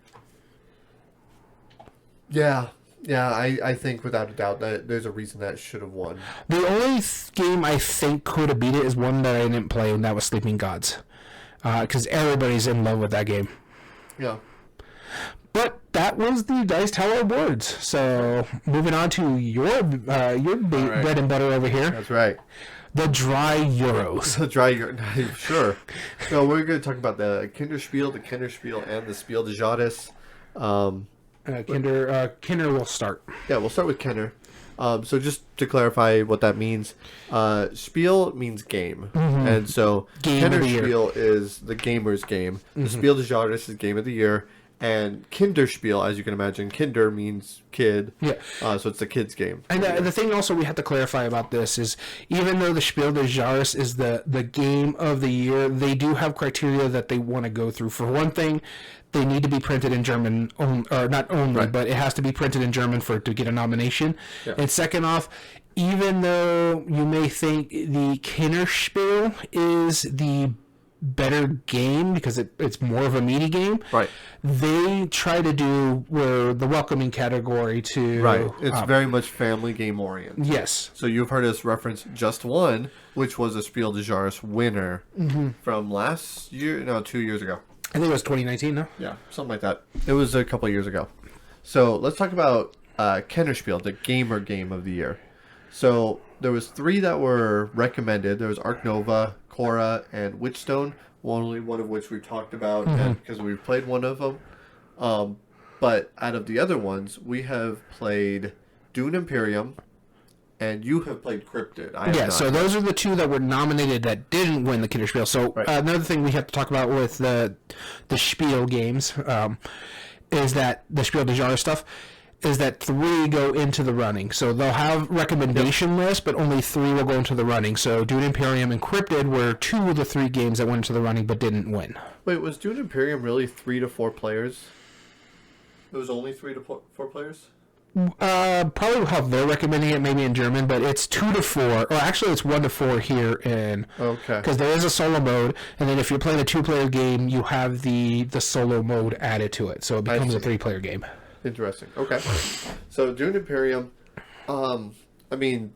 Yeah, I think without a doubt that there's a reason that it should have won. The only game I think could have beat it is one that I didn't play, and that was Sleeping Gods. Because everybody's in love with that game. Yeah. But that was the Dice Tower Awards. So moving on to your bread and butter over here. That's right. The Dry Euros. The dry Euros. Sure. No, we're going to talk about the Kinderspiel, and the Spiel des Jahres. Kinder will start. Yeah, we'll start with Kenner. So just to clarify what that means, Spiel means game. And so Kennerspiel is the gamer's game. The Spiel des Jahres is game of the year. And Kinderspiel, as you can imagine, Kinder means kid. Yeah. So it's the kid's game. And the thing also we have to clarify about this is, even though the Spiel des Jahres is the game of the year, they do have criteria that they want to go through. For one thing, they need to be printed in German, or not only, but it has to be printed in German for it to get a nomination. Yeah. And second off, even though you may think the Kinderspiel is the better game because it's more of a meaty game, right? They try to do the welcoming category to It's very much family game oriented. Yes. So you've heard us reference Just One, which was a Spiel des Jahres winner from last year, 2 years ago. I think it was 2019, no? Yeah, something like that. It was a couple of years ago. So let's talk about Kennerspiel, the gamer game of the year. So there was 3 that were recommended. There was Arc Nova, Cora, and Witchstone, only one of which we've talked about because we've played one of them. But out of the other ones, we have played Dune Imperium, and you have played Cryptid. So those are the 2 that were nominated that didn't win the Kinderspiel. So another thing we have to talk about with the Spiel games is that the Spiel des Jahres stuff is that 3 go into the running. So they'll have recommendation lists, but only 3 will go into the running. So Dune Imperium and Cryptid were 2 of the 3 games that went into the running but didn't win. Wait, was Dune Imperium really 3 to 4 players? It was only 3 to 4 players? Probably how they're recommending it, maybe in German, but it's 2 to 4. Or actually, it's 1 to 4 here in. Okay. Because there is a solo mode, and then if you're playing a 2-player game, you have the solo mode added to it, so it becomes a 3-player game. Interesting. Okay. So Dune Imperium, I mean,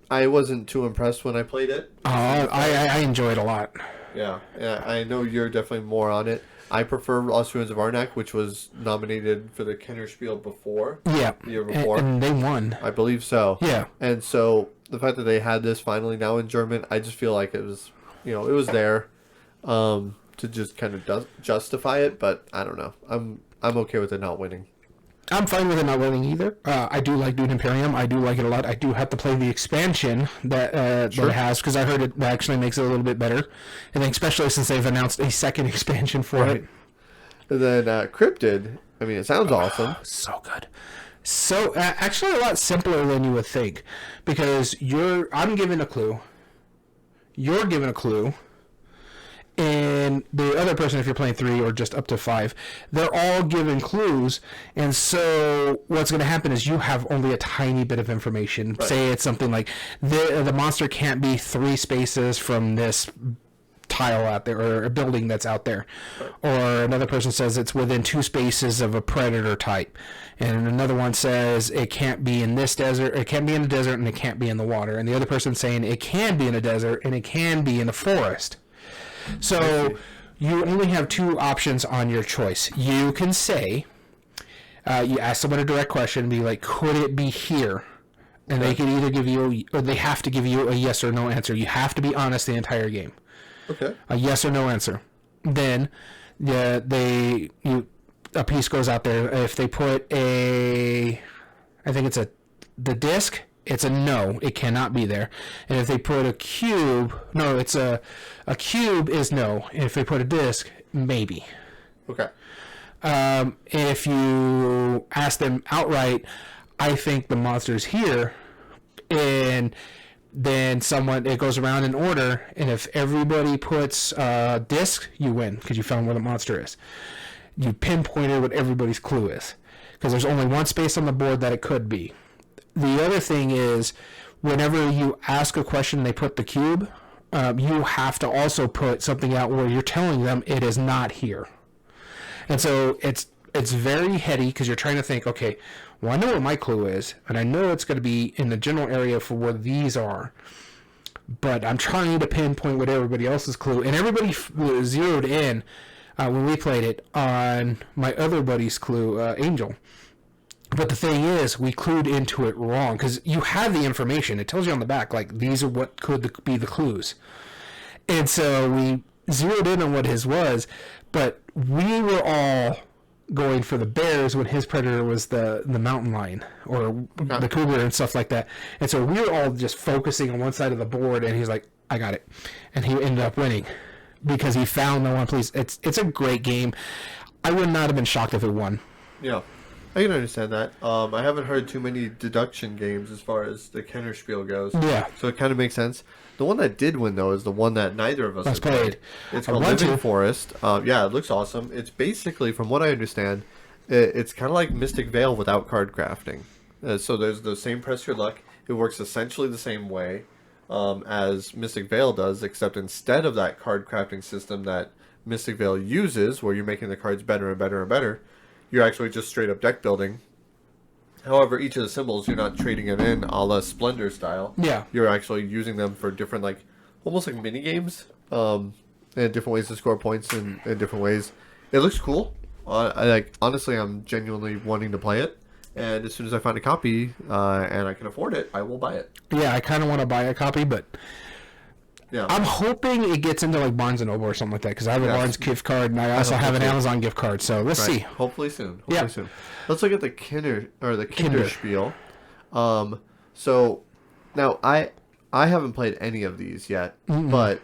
I wasn't too impressed when I played it. I enjoyed it a lot. Yeah. I know you're definitely more on it. I prefer Lost Ruins of Arnak, which was nominated for the Kennerspiel before. Yeah. The year before. And they won. I believe so. Yeah. And so the fact that they had this finally now in German, I just feel like it was, it was there to just kind of justify it, but I don't know. I'm okay with it not winning. I'm fine with it not winning either. I do like Dune Imperium. I do like it a lot. I do have to play the expansion that it has because I heard it actually makes it a little bit better. And especially since they've announced a second expansion for it. And then Cryptid, I mean, it sounds awesome. So good. So, actually a lot simpler than you would think because I'm given a clue. You're given a clue. And the other person, if you're playing 3 or just up to 5, they're all given clues. And so what's going to happen is you have only a tiny bit of information. Right. Say it's something like the monster can't be 3 spaces from this tile out there or a building that's out there. Or another person says it's within 2 spaces of a predator type. And another one says it can't be in this desert, it can't be in the desert, and it can't be in the water. And the other person saying it can be in a desert and it can be in a forest. So you only have 2 options on your choice. You can say, you ask someone a direct question and be like, could it be here? And they can either give you, or they have to give you a yes or no answer. You have to be honest the entire game. Okay. A yes or no answer. Then a piece goes out there. If they put I think it's the disc, it's a no. It cannot be there. And if they put a cube, no, it's a cube is no. And if they put a disc, maybe. Okay. If you ask them outright, I think the monster's here, and then it goes around in order, and if everybody puts disc, you win because you found where the monster is. You pinpointed what everybody's clue is because there's only one space on the board that it could be. The other thing is, whenever you ask a question, they put the cube. You have to also put something out where you're telling them it is not here. And so it's very heady because you're trying to think, okay, well, I know what my clue is, and I know it's going to be in the general area for where these are, but I'm trying to pinpoint what everybody else's clue, and everybody zeroed in when we played it on my other buddy's clue, Angel. But the thing is, we clued into it wrong because you have the information. It tells you on the back, like, these are what could be the clues. And so we zeroed in on what his was, but we were all going for the bears when his predator was the mountain lion or the cougar and stuff like that. And so we were all just focusing on one side of the board, and he's like, I got it. And he ended up winning because he found the one place. It's a great game. I would not have been shocked if it won. Yeah, I can understand that. I haven't heard too many deduction games as far as the Kenner Spiel goes. Yeah. So it kind of makes sense. The one that did win, though, is the one that neither of us have played. It's called Living Forest. Yeah, it looks awesome. It's basically, from what I understand, it's kind of like Mystic Vale without card crafting. So there's the same press your luck. It works essentially the same way as Mystic Vale does, except instead of that card crafting system that Mystic Vale uses, where you're making the cards better and better and better, you're actually just straight up deck building. However, each of the symbols, you're not trading it in a la Splendor style. Yeah. You're actually using them for different, like, almost like mini games, and different ways to score points in different ways. It looks cool. Honestly, I'm genuinely wanting to play it. And as soon as I find a copy, and I can afford it, I will buy it. Yeah, I kind of want to buy a copy, but yeah, I'm hoping it gets into like Barnes & Noble or something like that, because I have a Barnes gift card, and I also have an Amazon gift card, so let's see. Hopefully soon. Soon. Let's look at the Kinder Spiel. So, now, I haven't played any of these yet, but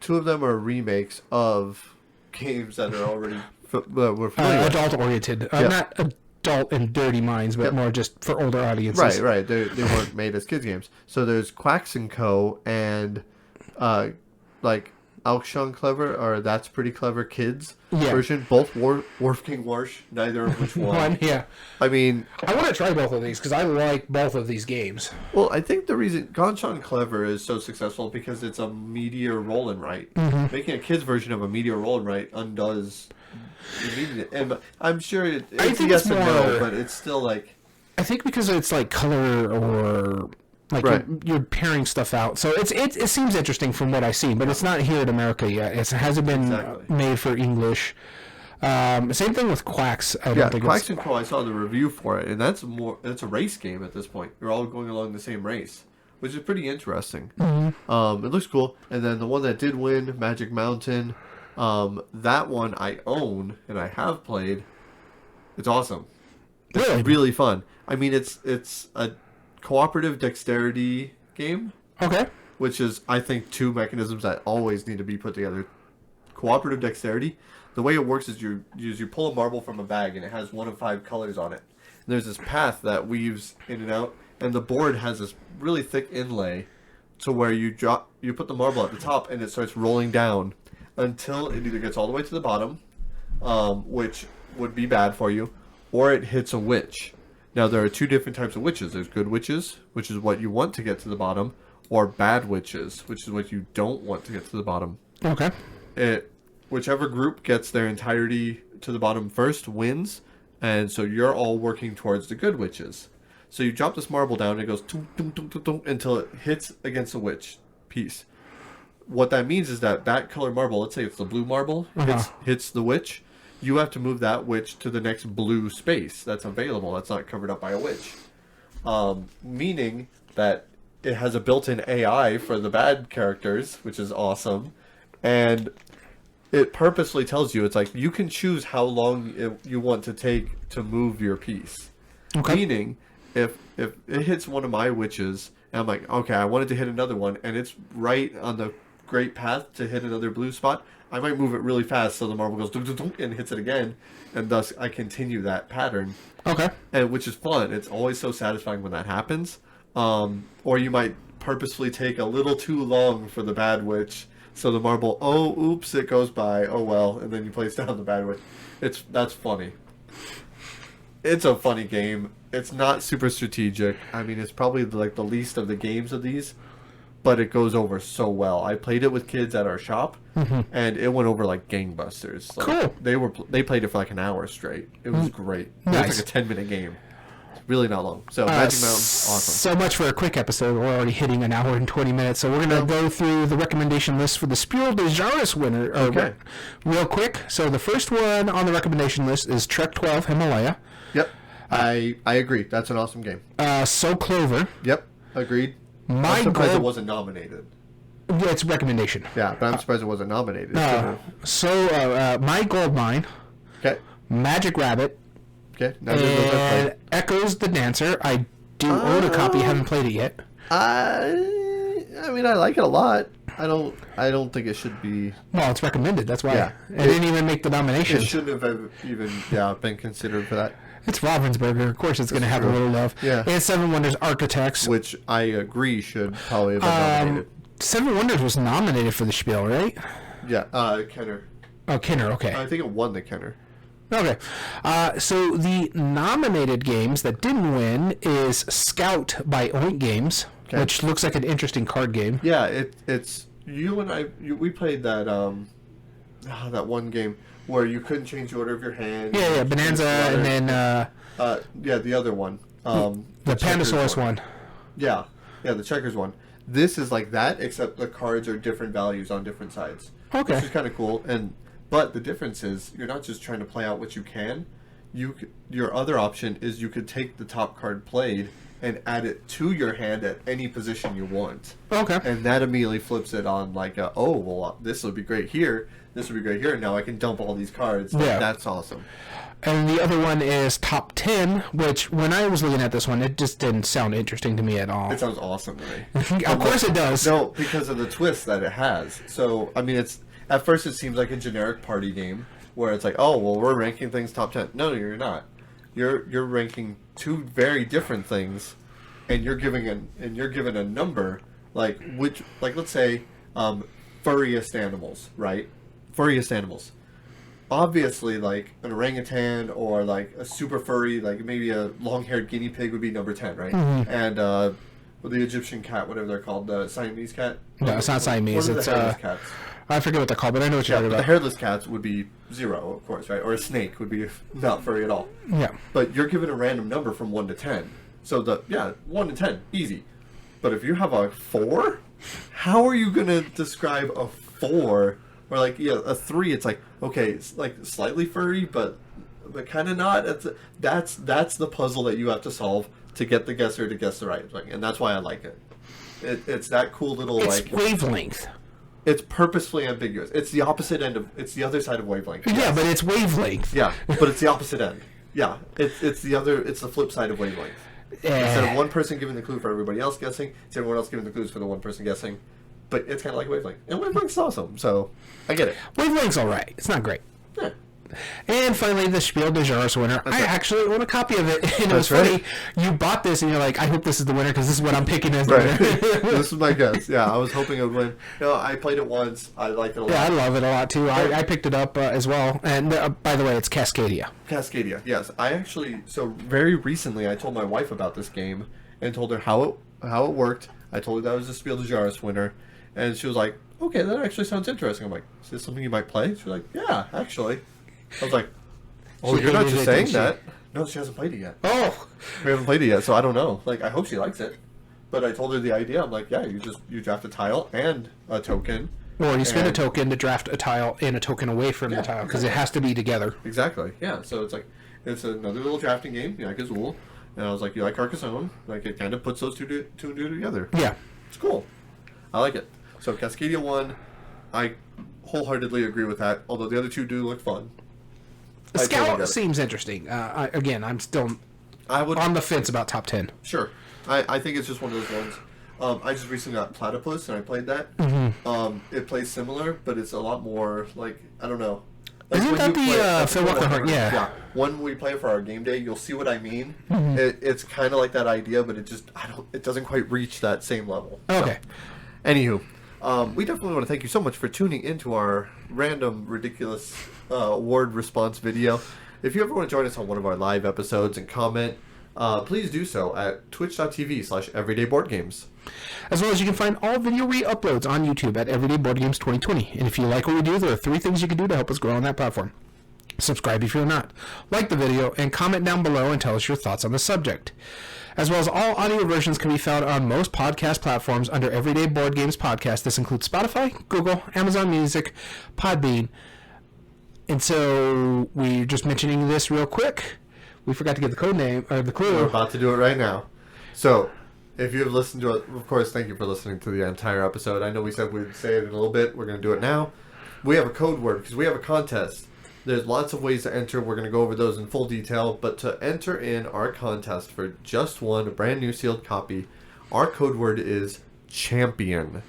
2 of them are remakes of games that are already we're familiar with. Adult-oriented. Not adult and dirty minds, but more just for older audiences. Right. They weren't made as kids games. So there's Quacks & Co. and like Auction Clever or That's Pretty Clever Kids version. Both Wolfgang Warsch, neither of which won. Yeah. I mean, I want to try both of these because I like both of these games. Well, I think the reason Auction Clever is so successful because it's a Meteor roll and write. Making a kids version of a Meteor roll and write undoes immediate. And I'm sure it's yes and no, but it's still like. I think because it's like color or. Like you're pairing stuff out, so it seems interesting from what I've seen, but it's not here in America yet. It hasn't been made for English. Same thing with Quacks. Quacks & Co. I saw the review for it, and that's a race game at this point. You're all going along the same race, which is pretty interesting. It looks cool. And then the one that did win, Magic Mountain, that one I own and I have played. It's awesome. It's really fun. I mean, it's a cooperative dexterity game. Okay. Which is, I think, 2 mechanisms that always need to be put together. Cooperative dexterity. The way it works is you pull a marble from a bag and it has 1 of 5 colors on it. And there's this path that weaves in and out, and the board has this really thick inlay to where you put the marble at the top and it starts rolling down until it either gets all the way to the bottom, which would be bad for you, or it hits a witch. Now, there are 2 different types of witches. There's good witches, which is what you want to get to the bottom, or bad witches, which is what you don't want to get to the bottom. Okay. Whichever group gets their entirety to the bottom first wins, and so you're all working towards the good witches. So you drop this marble down, and it goes tung, tung, tung, tung, tung, until it hits against a witch piece. What that means is that color marble, let's say it's the blue marble, hits the witch, you have to move that witch to the next blue space that's available, that's not covered up by a witch. Meaning that it has a built-in AI for the bad characters, which is awesome, and it purposely tells you, it's like, you can choose how long you want to take to move your piece. Okay. Meaning, if it hits one of my witches, and I'm like, okay, I wanted to hit another one, and it's right on the great path to hit another blue spot, I might move it really fast so the marble goes dunk, dunk, dunk, and hits it again, and thus I continue that pattern. Okay. And which is fun. It's always so satisfying when that happens. Or you might purposefully take a little too long for the bad witch, so the marble, oh, oops, it goes by, oh well, and then you place down the bad witch. That's funny. It's a funny game. It's not super strategic. I mean, it's probably like the least of the games of these, but it goes over so well. I played it with kids at our shop, and it went over like gangbusters. Like, cool. They played it for like an hour straight. It was great. Nice. It was like a 10-minute game. Really not long. So Magic Mountain, awesome. So much for a quick episode. We're already hitting an hour and 20 minutes. So we're going to go through the recommendation list for the Spiel des Jahres winner real quick. So the first one on the recommendation list is Trek 12 Himalaya. Yep. I agree. That's an awesome game. So Clover. Yep. Agreed. I'm surprised it wasn't nominated. Yeah, it's a recommendation. Yeah, but I'm surprised it wasn't nominated. My Gold Mine. Okay. Magic Rabbit. Okay. And Echoes the Dancer. I do own a copy. Haven't played it yet. I mean, I like it a lot. I don't think it should be. Well, it's recommended. That's why. Yeah. It didn't even make the nomination. It shouldn't have even been considered for that. It's Ravensburger. Of course, it's going to have a little love. Yeah. And Seven Wonders Architects, which I agree should probably have been nominated. Seven Wonders was nominated for the Spiel, right? Yeah. Kenner. Oh, Kenner. Okay. I think it won the Kenner. Okay. So the nominated games that didn't win is Scout by Oink Games, which looks like an interesting card game. Yeah, it's you and I. We played that that one game where you couldn't change the order of your hand. Yeah, Bonanza, and then the other one, the Pandasaurus one. Yeah, the checkers one. This is like that, except the cards are different values on different sides. Okay, which is kind of cool. But the difference is you're not just trying to play out what you can. Your other option is you could take the top card played and add it to your hand at any position you want. Okay. And that immediately flips it on like, this would be great here. This would be great here. And now I can dump all these cards. Yeah. That's awesome. And the other one is Top 10, which when I was looking at this one, it just didn't sound interesting to me at all. It sounds awesome to me. Of course it does. No, because of the twist that it has. So, I mean, at first it seems like a generic party game where it's like, we're ranking things top 10. No, you're not. You're ranking two very different things, and you're given a number like let's say furriest animals, right? Furriest animals. Obviously, like an orangutan or like a super furry, like maybe a long-haired guinea pig would be number 10, right? Mm-hmm. And the Egyptian cat, whatever they're called, the Siamese cat. No, it's not Siamese. It's cats. I forget what they're called, but I know what you're talking about. The hairless cats would be 0, of course, right? Or a snake would be not furry at all. Yeah. But you're given a random number from 1 to 10. So 1 to 10, easy. But if you have a 4, how are you going to describe a 4? Or a 3, it's like, okay, it's like slightly furry, but kind of not. That's the puzzle that you have to solve to get the guesser to guess the right thing. And that's why I like it. It's that cool little It's wavelength. It's purposefully ambiguous. It's the opposite end of. It's the other side of wavelength. Yes. Yeah, but it's wavelength. Yeah, but it's the opposite end. Yeah, it's the other. It's the flip side of wavelength. Instead of one person giving the clue for everybody else guessing, it's everyone else giving the clues for the one person guessing. But it's kind of like wavelength, and wavelength's awesome. So I get it. Wavelength's all right. It's not great. Yeah. And finally, the Spiel des Jahres winner. I actually own a copy of it. And it was funny. You bought this, and you're like, I hope this is the winner, because this is what I'm picking as the winner. This is my guess. Yeah, I was hoping it would win. I played it once. I liked it a lot. Yeah, I love it a lot, too. I picked it up as well. And, by the way, it's Cascadia. Cascadia, yes. I actually, very recently, I told my wife about this game and told her how it worked. I told her that was the Spiel des Jahres winner. And she was like, okay, that actually sounds interesting. I'm like, is this something you might play? She's like, yeah, actually. I was like, oh, She you're not hated just it, saying didn't she? that. No, she hasn't played it yet. Oh, We haven't played it yet, so I don't know. Like, I hope she likes it. But I told her the idea. I'm like, yeah, you draft a tile and a token. or you spend a And- token to draft a tile and a token away from Yeah, the tile because it has to be together. Exactly. Yeah. So it's like it's another little drafting game, like Azul. And I was like, you like Carcassonne? Like it kind of puts those two together. Yeah. It's cool. I like it. So Cascadia 1, I wholeheartedly agree with that. Although the other two do look fun. I totally Scout get it. seems interesting. I'm still I would on the fence about top 10. Sure. I think it's just one of those ones. I just recently got Platypus and I played that. It plays similar, but it's a lot more like I don't know. Like Isn't when that you the, play- that's Phil what I Walker? heard. Yeah. When we play for our game day, you'll see what I mean. It's kind of like that idea, but it doesn't quite reach that same level. Okay. So, anywho, we definitely want to thank you so much for tuning into our random ridiculous award response video. If you ever want to join us on one of our live episodes and comment, please do so at twitch.tv/everydayboardgames. As well as you can find all video re-uploads on YouTube at Everyday Board Games 2020. And if you like what we do, there are 3 things you can do to help us grow on that platform. Subscribe if you're not. Like the video and comment down below and tell us your thoughts on the subject. As well as all audio versions can be found on most podcast platforms under Everyday Board Games Podcast. This includes Spotify, Google, Amazon Music, Podbean. And so we're just mentioning this real quick. We forgot to give the code name or the We're clue. about to do it right now. So, if you have listened to it, of course, thank you for listening to the entire episode. I know we said we'd say it in a little bit. We're going to do it now. We have a code word because we have a contest. There's lots of ways to enter. We're going to go over those in full detail. But to enter in our contest for just one, a brand new sealed copy, our code word is champion.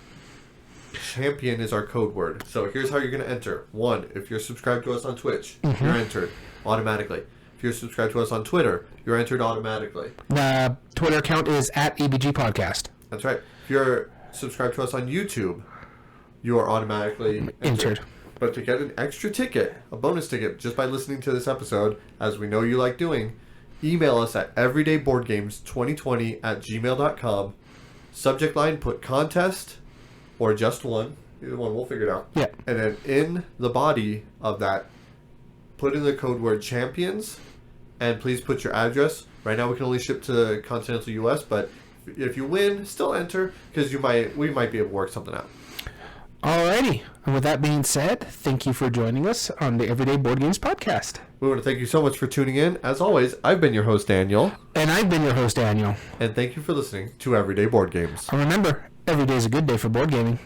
Champion is our code word. So here's how you're going to enter. 1, if you're subscribed to us on Twitch, you're entered automatically. If you're subscribed to us on Twitter, you're entered automatically. The Twitter account is at EBG Podcast. That's right. If you're subscribed to us on YouTube, you are automatically Entered. But to get an extra ticket, a bonus ticket, just by listening to this episode, as we know you like doing, email us at everydayboardgames2020@gmail.com. Subject line, put contest or just one. Either one, we'll figure it out. Yeah. And then in the body of that, put in the code word champions, and please put your address. Right now we can only ship to continental US, but if you win, still enter, because we might be able to work something out. Alrighty. And with that being said, thank you for joining us on the Everyday Board Games Podcast. We want to thank you so much for tuning in. As always, I've been your host, Daniel, And I've been your host, Daniel. and thank you for listening to Everyday Board Games. And remember, every day is a good day for board gaming.